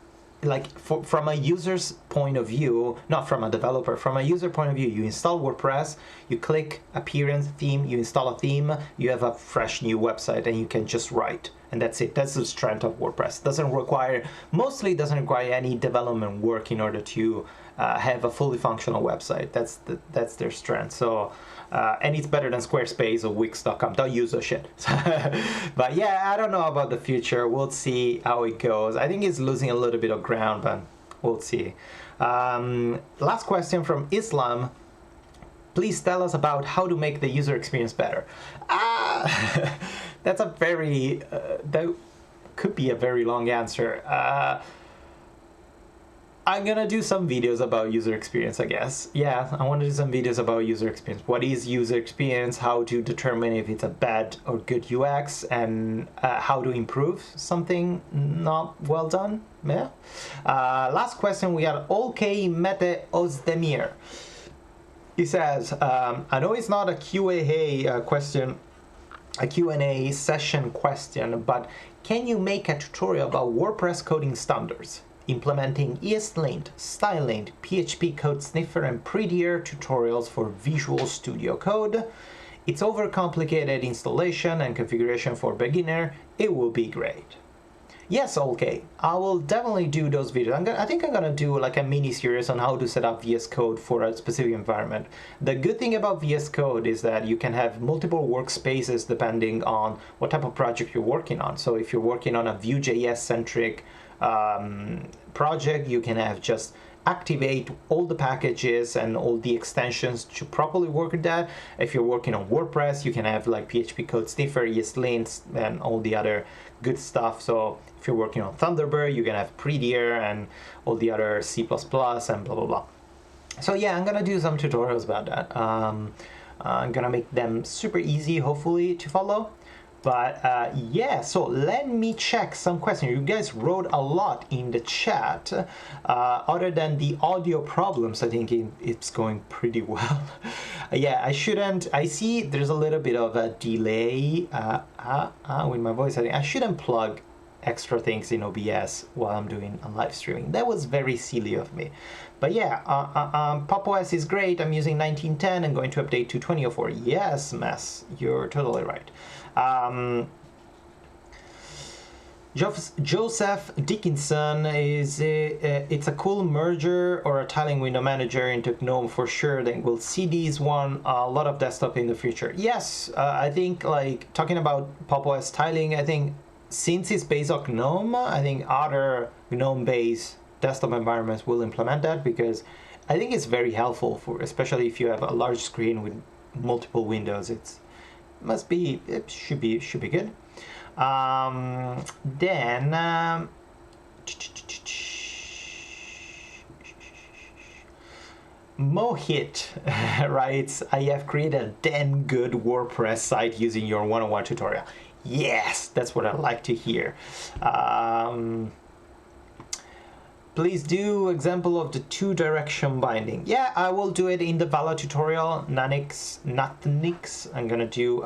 like from a user's point of view, not from a developer, from a user point of view, you install WordPress, you click appearance theme, you install a theme, you have a fresh new website, and you can just write, and that's it. That's the strength of WordPress. Mostly doesn't require any development work in order to have a fully functional website. That's their strength. So and it's better than Squarespace or Wix.com. Don't use those shit. But yeah, I don't know about the future. We'll see how it goes. I think it's losing a little bit of ground, but we'll see. Last question from Islam. Please tell us about how to make the user experience better. That's a very, that could be a very long answer. I'm gonna do some videos about user experience, I guess. Yeah, I want to do some videos about user experience. What is user experience? How to determine if it's a bad or good UX, and how to improve something not well done. Yeah. Last question, we got OK Mete Ozdemir. He says, I know it's not a Q&A question, a Q&A session question, but can you make a tutorial about WordPress coding standards? Implementing ESLint, StyleLint, PHP Code Sniffer, and prettier tutorials for Visual Studio Code. It's overcomplicated installation and configuration for beginner. It will be great. Yes, okay, I will definitely do those videos. I think I'm gonna do like a mini series on how to set up VS Code for a specific environment. The good thing about VS Code is that you can have multiple workspaces depending on what type of project you're working on. So if you're working on a Vue.js centric project, you can have just activate all the packages and all the extensions to properly work with that. If you're working on WordPress, you can have like PHP code sniffer, ESLint, and all the other good stuff. So if you're working on Thunderbird, you can have Prettier and all the other C++ and blah, blah, blah. So yeah, I'm gonna do some tutorials about that. I'm gonna make them super easy, hopefully, to follow. But yeah, so let me check some questions. You guys wrote a lot in the chat. Other than the audio problems, I think it's going pretty well. Yeah, I see there's a little bit of a delay with my voice. I shouldn't plug extra things in OBS while I'm doing a live streaming. That was very silly of me. But yeah, Pop! OS is great. I'm using 19.10 and going to update to 20.04. Yes, Mess, you're totally right. Joseph Dickinson is it's a cool merger or a tiling window manager into GNOME for sure. Then we'll see these one a lot of desktop in the future. Yes, I think like talking about Pop! OS tiling, I think since it's based on GNOME, I think other GNOME-based desktop environments will implement that, because I think it's very helpful for, especially if you have a large screen with multiple windows. It should be good. Then Mohit writes, I have created a damn good WordPress site using your 101 tutorial. Yes, that's what I like to hear. Please do example of the two-direction binding. Yeah, I will do it in the Vala tutorial. Nathnix. I'm gonna do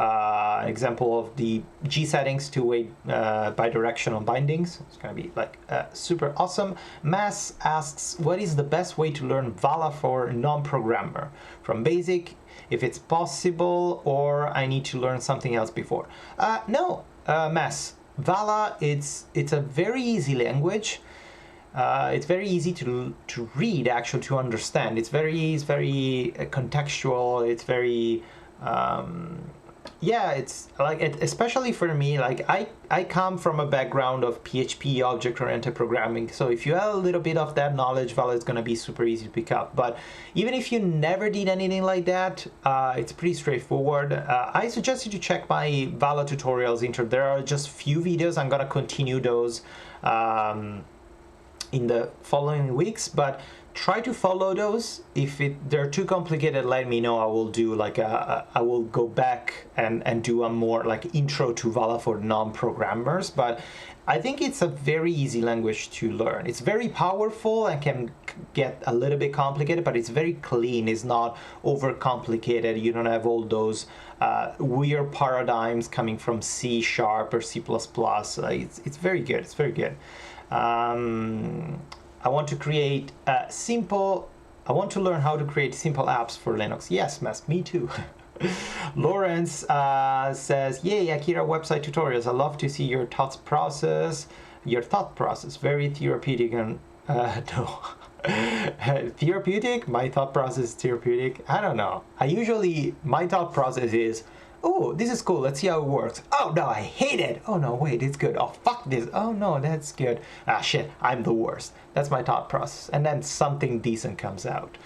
example of the G settings two-way bidirectional bindings. It's gonna be like super awesome. Mass asks, what is the best way to learn Vala for non-programmer? From basic, if it's possible, or I need to learn something else before. No, Mass. Vala, it's a very easy language. It's very easy to read, actually, to understand. It's very contextual. It's very yeah. It's like especially for me. Like I come from a background of PHP, object-oriented programming. So if you have a little bit of that knowledge, Vala is going to be super easy to pick up. But even if you never did anything like that, it's pretty straightforward. I suggest you to check my Vala tutorials. There are just few videos. I'm going to continue those in the following weeks, but try to follow those. If they're too complicated, let me know. I will do like I will go back and do a more like intro to Vala for non-programmers. But I think it's a very easy language to learn. It's very powerful and can get a little bit complicated, but it's very clean. It's not overcomplicated. You don't have all those weird paradigms coming from C# or C++. It's very good. It's very good. I want to create I want to learn how to create simple apps for Linux. Yes, me too. Lawrence says, yay, Akira website tutorials. I love to see your thought process. Very therapeutic and no. Therapeutic? My thought process is therapeutic? I don't know. My thought process is, oh, this is cool. Let's see how it works. Oh, no, I hate it. Oh, no, wait, it's good. Oh, fuck this. Oh, no, that's good. Ah, shit, I'm the worst. That's my thought process. And then something decent comes out.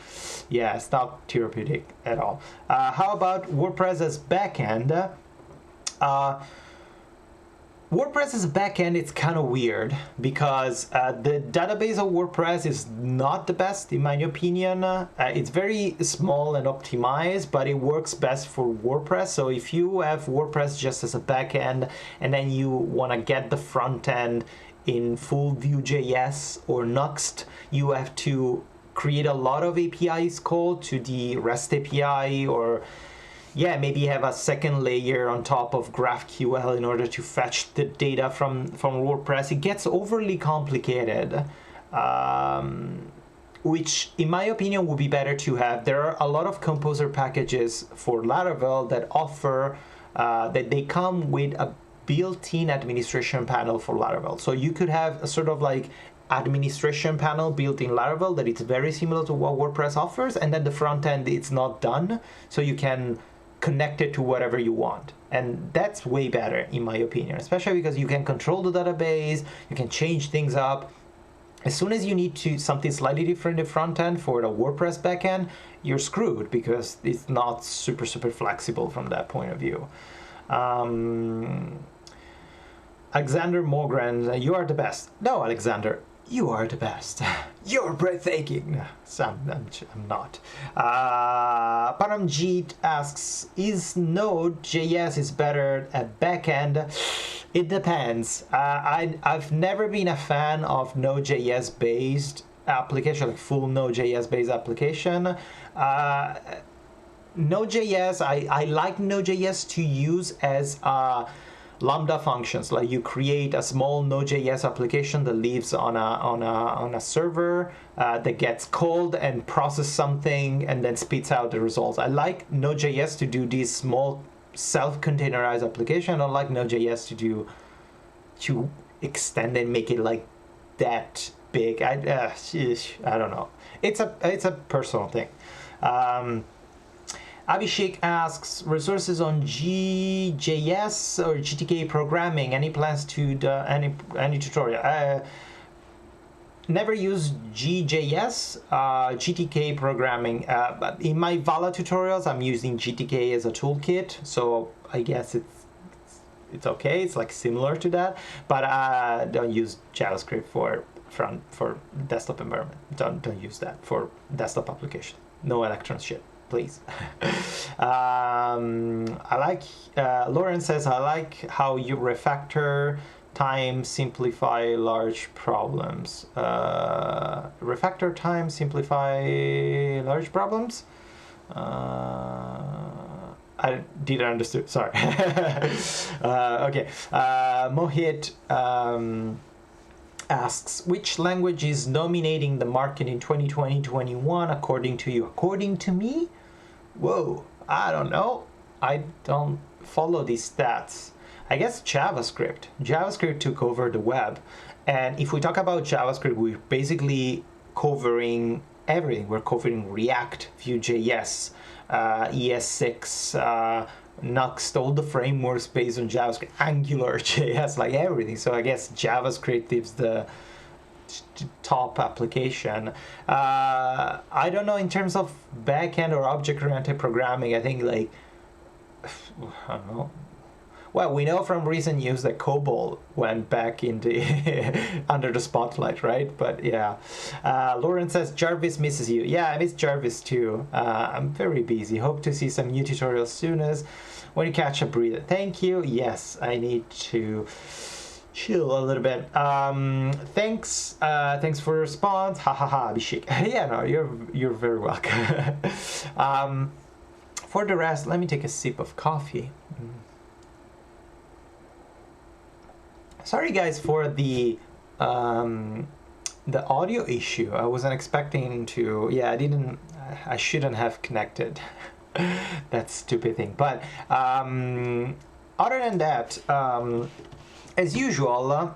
Yeah, it's not therapeutic at all. How about WordPress as backend? WordPress as a backend, it's kind of weird because the database of WordPress is not the best, in my opinion. It's very small and optimized, but it works best for WordPress. So if you have WordPress just as a backend and then you want to get the front end in full Vue.js or Nuxt, you have to create a lot of APIs called to the REST API, or yeah, maybe have a second layer on top of GraphQL in order to fetch the data from WordPress. It gets overly complicated, which in my opinion would be better to have. There are a lot of composer packages for Laravel that offer, that they come with a built-in administration panel for Laravel. So you could have a sort of like administration panel built in Laravel that it's very similar to what WordPress offers, and then the front end, it's not done. So you can connect it to whatever you want, and that's way better in my opinion, especially because you can control the database, you can change things up. As soon as you need to something slightly different in the front end for the WordPress backend, you're screwed because it's not super flexible from that point of view. Alexander Mogren, you are the best. No, Alexander, you are the best. You're breathtaking. So I'm not. Paramjeet asks, is Node.js is better at backend? It depends. I've never been a fan of Node.js based application, like full Node.js based application. Node.js, I like Node.js to use as Lambda functions. Like you create a small Node.js application that lives on a server that gets called and process something and then spits out the results. I like Node.js to do these small self-containerized application. I don't like Node.js to extend and make it like that big. I don't know. It's a personal thing. Abhishek asks, resources on GJS or GTK programming, any plans to any tutorial? Never used GJS, GTK programming. But in my Vala tutorials, I'm using GTK as a toolkit, so I guess it's okay. It's like similar to that, but don't use JavaScript for desktop environment. Don't use that for desktop application. No Electron shit, please. Lauren says, I like how you refactor time simplify large problems. Refactor time simplify large problems? I didn't understand, sorry. Okay, Mohit asks, which language is dominating the market in 2020-21 according to you? According to me? Whoa, I don't know. I don't follow these stats. I guess JavaScript. JavaScript took over the web. And if we talk about JavaScript, we're basically covering everything. We're covering React, Vue.js, ES6, Nuxt, all the frameworks based on JavaScript, Angular.js, like everything. So I guess JavaScript is the top application. I don't know in terms of backend or object-oriented programming. I think like, I don't know. Well, we know from recent news that COBOL went back in the under the spotlight, right? But yeah, Lauren says Jarvis misses you. Yeah, I miss Jarvis too. I'm very busy. Hope to see some new tutorials soon as when you catch a breather. Thank you. Yes, I need to chill a little bit. Thanks for your response. Ha ha ha, Abhishek. Yeah, no, you're very welcome. For the rest, let me take a sip of coffee. Sorry guys for the audio issue. I wasn't expecting to. Yeah, I shouldn't have connected. That stupid thing. But other than that, as usual,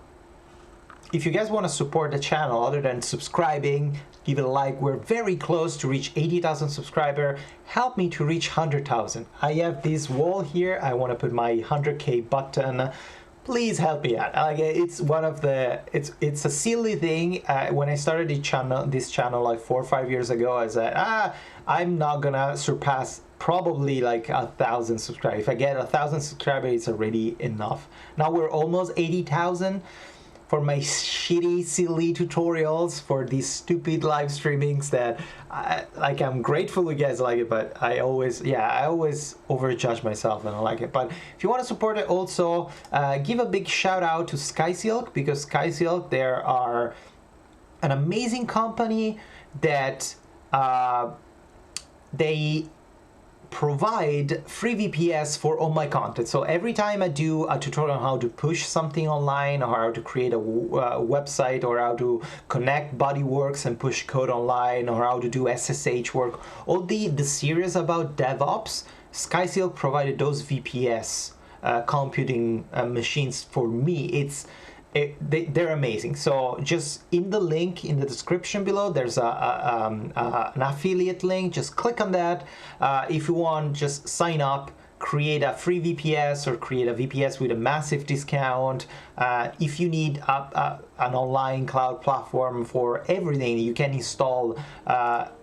if you guys want to support the channel, other than subscribing, give it a like. We're very close to reach 80,000 subscribers. Help me to reach 100,000. I have this wall here. I want to put my 100K button. Please help me out. Like, it's one of the it's a silly thing. When I started this channel like 4 or 5 years ago, I said, I'm not gonna surpass probably like 1,000 subscribers. If I get 1,000 subscribers, it's already enough. Now we're almost 80,000. For my shitty, silly tutorials, for these stupid live streamings that, I'm grateful you guys like it, but I always overjudge myself and I like it. But if you want to support it, also give a big shout out to SkySilk, because SkySilk, they are an amazing company that they provide free VPS for all my content. So every time I do a tutorial on how to push something online, or how to create a website, or how to connect bodyworks and push code online, or how to do SSH work, all the series about DevOps, SkySilk provided those VPS computing machines for me. They're amazing. So just in the link in the description below, there's an affiliate link. Just click on that. If you want, just sign up, create a free VPS, or create a VPS with a massive discount. If you need an online cloud platform for everything, you can install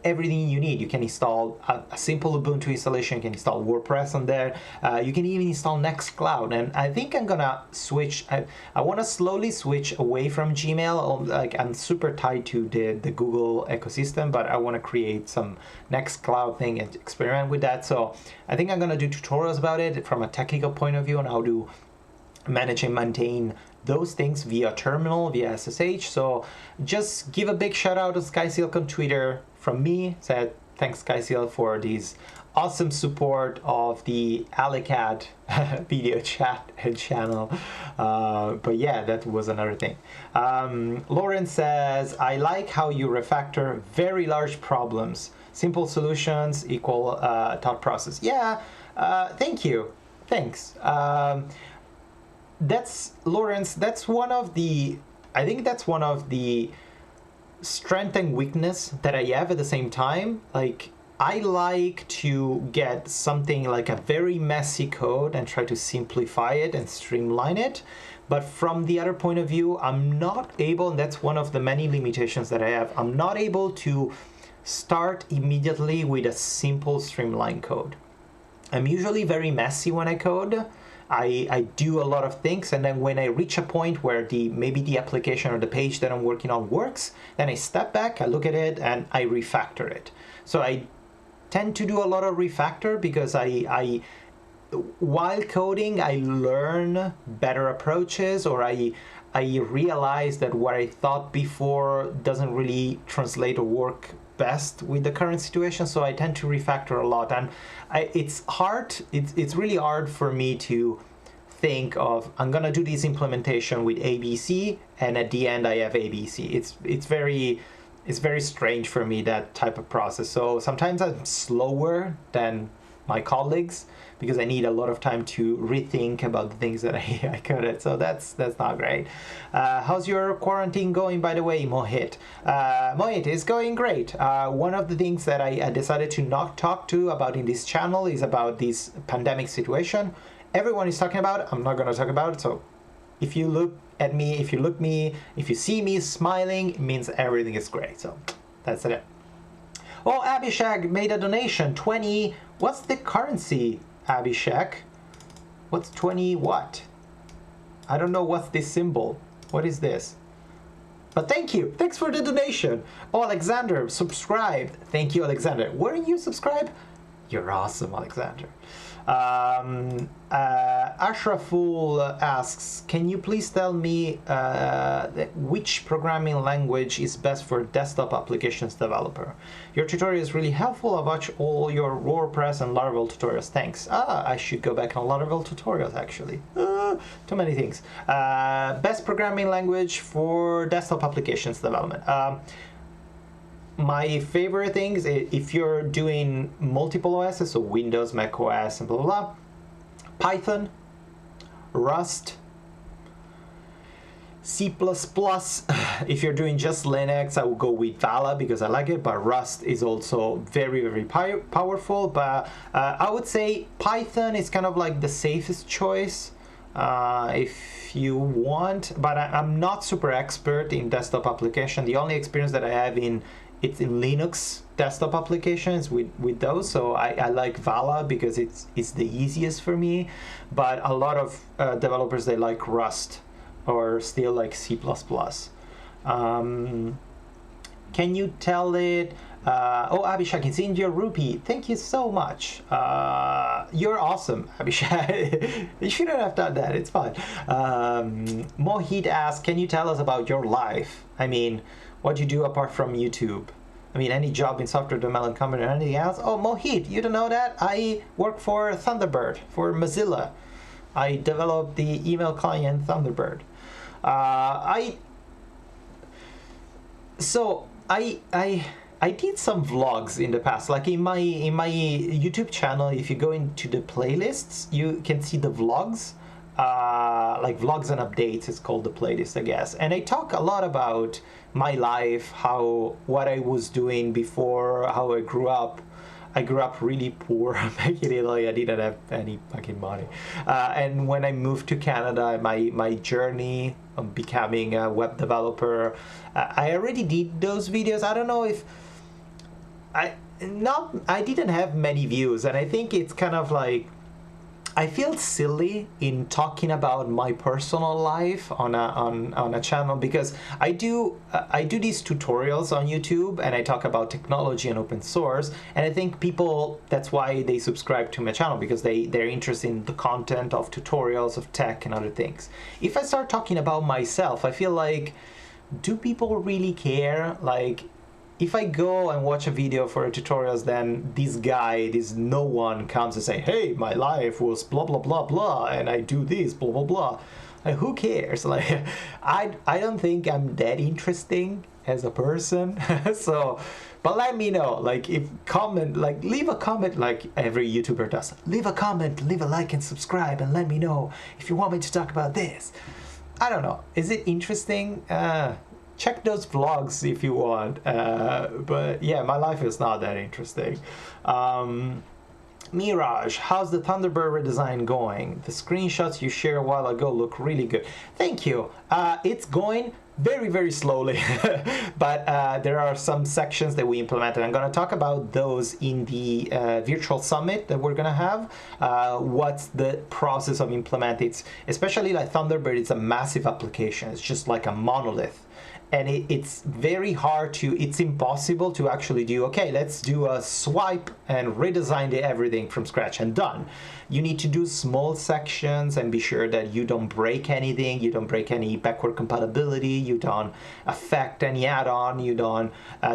everything you need. You can install a simple Ubuntu installation, you can install WordPress on there, you can even install Nextcloud. And I think I'm gonna switch, I want to slowly switch away from Gmail. Like, I'm super tied to the Google ecosystem, but I want to create some Nextcloud thing and experiment with that. So I think I'm gonna do tutorials about it from a technical point of view on how to manage and maintain those things via terminal, via SSH. So just give a big shout out to SkySilk on Twitter from me. Said thanks SkySilk for this awesome support of the Alicat video chat channel. But yeah, that was another thing. Lauren says, I like how you refactor very large problems. Simple solutions equal thought process. Yeah, thank you. Thanks. That's Lawrence. That's one of the. I think that's one of the strength and weakness that I have at the same time. Like, I like to get something like a very messy code and try to simplify it and streamline it. But from the other point of view, I'm not able, and that's one of the many limitations that I have. I'm not able to start immediately with a simple streamlined code. I'm usually very messy when I code. I do a lot of things, and then when I reach a point where maybe the application or the page that I'm working on works, then I step back, I look at it, and I refactor it. So I tend to do a lot of refactor because I while coding, I learn better approaches, or I realize that what I thought before doesn't really translate or work best with the current situation. So I tend to refactor a lot, and it's hard. It's really hard for me to think of, I'm gonna do this implementation with ABC, and at the end I have ABC. It's very strange for me, that type of process. So sometimes I'm slower than my colleagues because I need a lot of time to rethink about the things that I coded. So that's not great. How's your quarantine going, by the way, Mohit? Mohit, is going great. One of the things that I decided to not talk to about in this channel is about this pandemic situation. Everyone is talking about it. I'm not going to talk about it. So if you look at me, if you see me smiling, it means everything is great. So that's it. Oh, Abhishek made a donation, 20. What's the currency, Abhishek? What's 20 what? I don't know what's this symbol. What is this? But thank you. Thanks for the donation. Oh, Alexander, subscribed. Thank you, Alexander. Weren't you subscribed? You're awesome, Alexander. Ashraful asks, can you please tell me which programming language is best for desktop applications developer? Your tutorial is really helpful. I watch all your WordPress and Laravel tutorials. Thanks. I should go back on Laravel tutorials, actually. Too many things. Best programming language for desktop applications development. My favorite things, if you're doing multiple OSs, so Windows, Mac OS, and blah, blah, blah, Python, Rust, C++. If you're doing just Linux, I will go with Vala because I like it, but Rust is also very, very powerful. But I would say Python is kind of like the safest choice if you want, but I'm not super expert in desktop application. The only experience that I have it's in Linux desktop applications with those, so I like Vala because it's the easiest for me. But a lot of developers, they like Rust or still like C++. Can you tell it? Oh, Abhishek, it's in your rupee. Thank you so much. You're awesome, Abhishek. You shouldn't have done that. It's fine. Mohit asks, can you tell us about your life? I mean, what do you do apart from YouTube? I mean, any job in software development company or anything else? Oh, Mohit, you don't know that? I work for Thunderbird, for Mozilla. I developed the email client Thunderbird. I did some vlogs in the past, like in my YouTube channel. If you go into the playlists, you can see the vlogs, like vlogs and updates. It's called the playlist, I guess. And I talk a lot about my life, what I was doing before, how I grew up. I grew up really poor back in Italy. I didn't have any fucking money. And when I moved to Canada, my journey of becoming a web developer, I already did those videos. I don't know if I didn't have many views, and I think it's kind of like I feel silly in talking about my personal life on a channel, because I do these tutorials on YouTube and I talk about technology and open source, and I think people, that's why they subscribe to my channel, because they're interested in the content of tutorials of tech and other things. If I start talking about myself, I feel like, do people really care? Like, if I go and watch a video for tutorials, then this no one comes and say, hey, my life was blah, blah, blah, blah, and I do this, blah, blah, blah. Like, who cares? Like, I don't think I'm that interesting as a person. So, but let me know, like, leave a comment, like every YouTuber does. Leave a comment, leave a like and subscribe, and let me know if you want me to talk about this. I don't know. Is it interesting? Check those vlogs if you want, but yeah, my life is not that interesting. Mirage, how's the Thunderbird redesign going? The screenshots you shared a while ago look really good. Thank you. It's going very, very slowly, but there are some sections that we implemented. I'm going to talk about those in the virtual summit that we're going to have. What's the process of implementing it? Especially like Thunderbird, it's a massive application. It's just like a monolith. And it's very hard it's impossible to actually do, okay, let's do a swipe and redesign everything from scratch and done. You need to do small sections and be sure that you don't break anything, you don't break any backward compatibility, you don't affect any add-on, you don't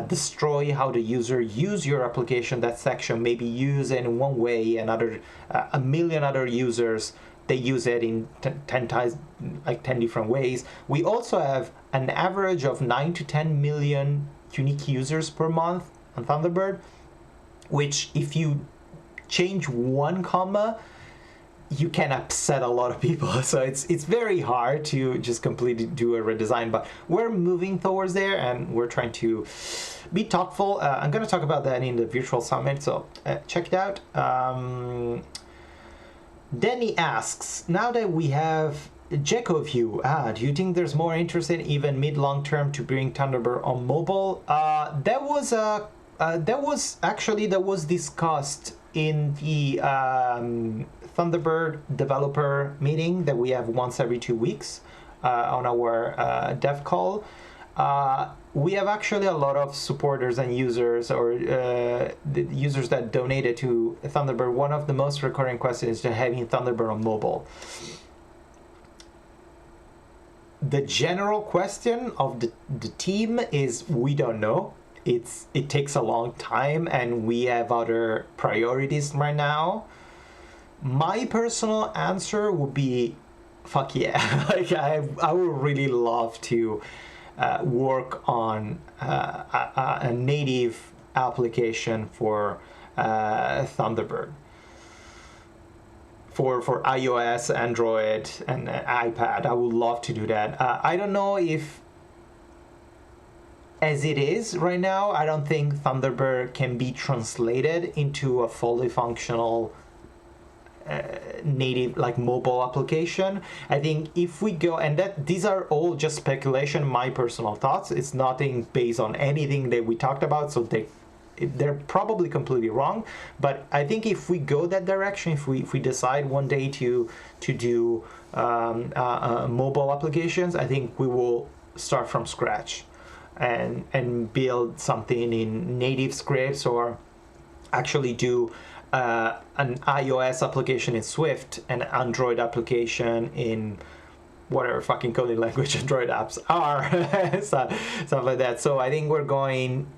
destroy how the user use your application. That section maybe use it in one way, and a million other users, they use it in 10 times, like 10 different ways. We also have an average of 9 to 10 million unique users per month on Thunderbird, which if you change one comma, you can upset a lot of people. So it's very hard to just completely do a redesign, but we're moving towards there and we're trying to be thoughtful. I'm going to talk about that in the virtual summit, so check it out. Denny asks, now that we have Gecko View, do you think there's more interest in even mid-long term to bring Thunderbird on mobile? That was discussed in the Thunderbird developer meeting that we have once every 2 weeks on our dev call. We have actually a lot of supporters and users, or the users that donated to Thunderbird. One of the most recurring questions is to having Thunderbird on mobile. The general question of the team is, we don't know. It takes a long time and we have other priorities right now. My personal answer would be, fuck yeah. Like, I would really love to work on a native application for Thunderbird for iOS, Android, and iPad. I would love to do that. I don't know if, as it is right now, I don't think Thunderbird can be translated into a fully functional native, like, mobile application. I think if we go, and that these are all just speculation, my personal thoughts, it's nothing based on anything that we talked about, so they're probably completely wrong. But I think if we go that direction, if we decide one day to do mobile applications, I think we will start from scratch and build something in native scripts, or actually do an iOS application in Swift, an Android application in whatever fucking coding language Android apps are, stuff like that. So I think we're going,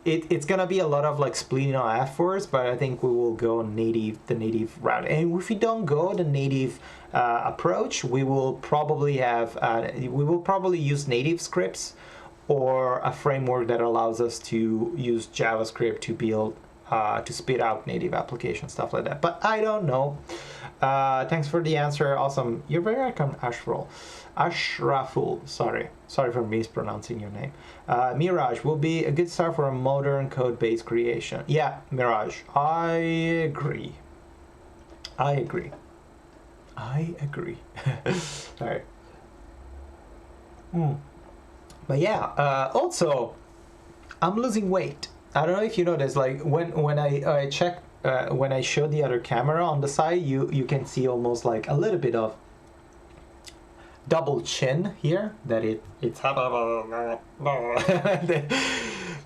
it's gonna be a lot of like splitting our efforts, but I think we will go the native route. And if we don't go the native approach, we will probably use native scripts, or a framework that allows us to use JavaScript to build to spit out native application stuff like that. But I don't know. Thanks for the answer. Awesome. You're very welcome, Ashraful. Sorry for mispronouncing your name. Mirage will be a good start for a modern code-based creation. Yeah, Mirage, I agree. All right. But yeah, also, I'm losing weight. I don't know if you noticed, like when I check, when I show the other camera on the side, you can see almost like a little bit of double chin here, that it's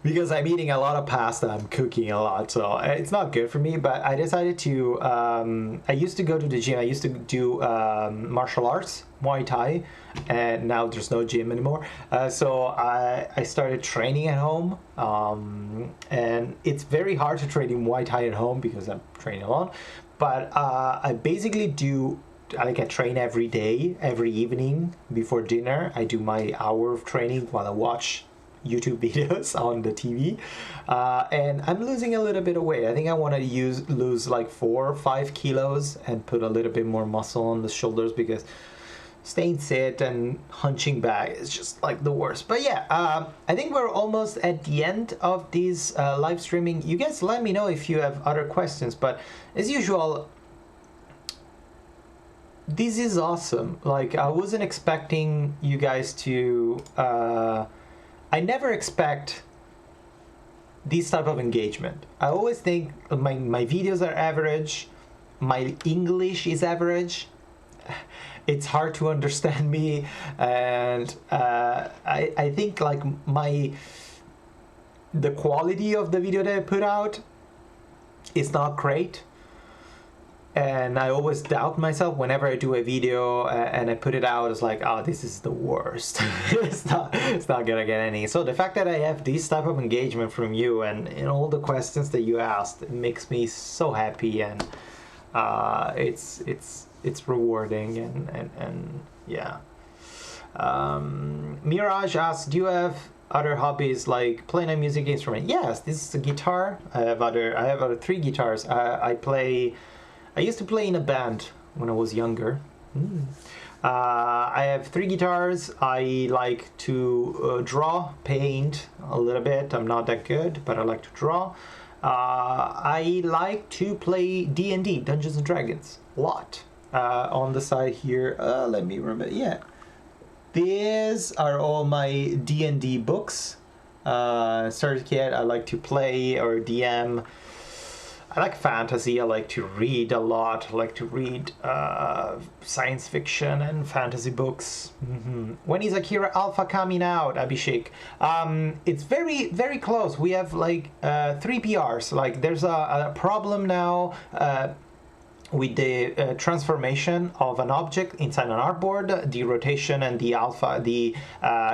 because I'm eating a lot of pasta, I'm cooking a lot, so it's not good for me. But I decided to I used to go to the gym. I used to do martial arts, Muay Thai, and now there's no gym anymore, so I started training at home, and it's very hard to train in Muay Thai at home because I'm training alone. But I basically do, like, I train every day, every evening before dinner. I do my hour of training while I watch YouTube videos on the TV, and I'm losing a little bit of weight. I think I want to lose like 4 or 5 kilos and put a little bit more muscle on the shoulders, because staying sit and hunching back is just like the worst. But yeah, I think we're almost at the end of this live streaming. You guys let me know if you have other questions, but as usual, this is awesome. Like, I wasn't expecting you guys to I never expect this type of engagement. I always think my videos are average, my English is average, it's hard to understand me, and I think like the quality of the video that I put out is not great. And I always doubt myself whenever I do a video and I put it out. It's like, oh, this is the worst. it's not gonna get any. So the fact that I have this type of engagement from you and all the questions that you asked, it makes me so happy, and it's rewarding, and yeah. Mirage asks, do you have other hobbies like playing a music instrument? Yes, this is a guitar. I have other 3 guitars. I used to play in a band when I was younger. I have 3 guitars. I like to draw, paint a little bit. I'm not that good, but I like to draw. I like to play D&D, Dungeons and Dragons, a lot. On the side here, let me remember. Yeah, these are all my D&D books. Certificate. I like to play or DM. I like fantasy. I like to read a lot. I like to read science fiction and fantasy books. When is Akira Alpha coming out, Abhishek? It's very, very close. We have like 3 PRs. Like, there's a problem now with the transformation of an object inside an artboard. The rotation and the alpha, the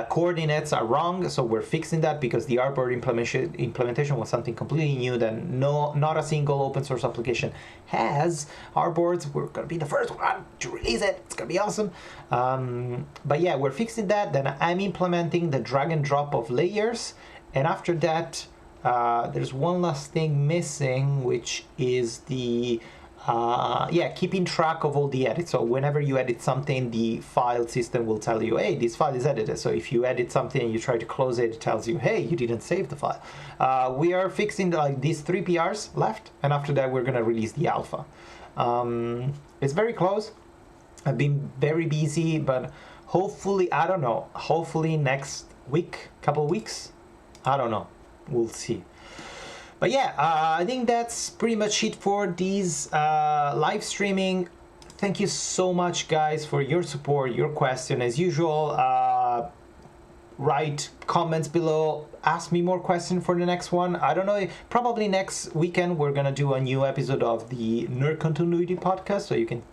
coordinates are wrong, so we're fixing that, because the artboard implementation was something completely new that not a single open source application has. Artboards, we're gonna be the first one to release it. It's gonna be awesome. But yeah, we're fixing that. Then I'm implementing the drag and drop of layers, and after that, there's one last thing missing, which is the keeping track of all the edits. So whenever you edit something, the file system will tell you, hey, this file is edited. So if you edit something and you try to close it, it tells you, hey, you didn't save the file. We are fixing these 3 PRs left, and after that we're gonna release the alpha. It's very close. I've been very busy, but hopefully, I don't know, hopefully next week, couple weeks, I don't know, we'll see. But yeah, I think that's pretty much it for these live streaming. Thank you so much, guys, for your support, your question. As usual, write comments below. Ask me more questions for the next one. I don't know, probably next weekend we're going to do a new episode of the Nerd Continuity podcast, so you can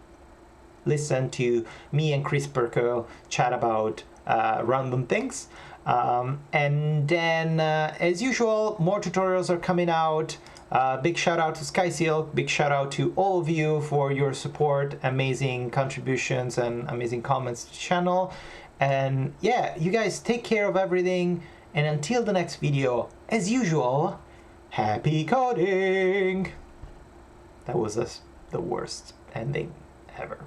listen to me and Chris Perko chat about random things. And then, as usual, more tutorials are coming out. Big shout out to SkySeal. Big shout out to all of you for your support, amazing contributions, and amazing comments to the channel. And yeah, you guys take care of everything. And until the next video, as usual, Happy coding! That was the worst ending ever.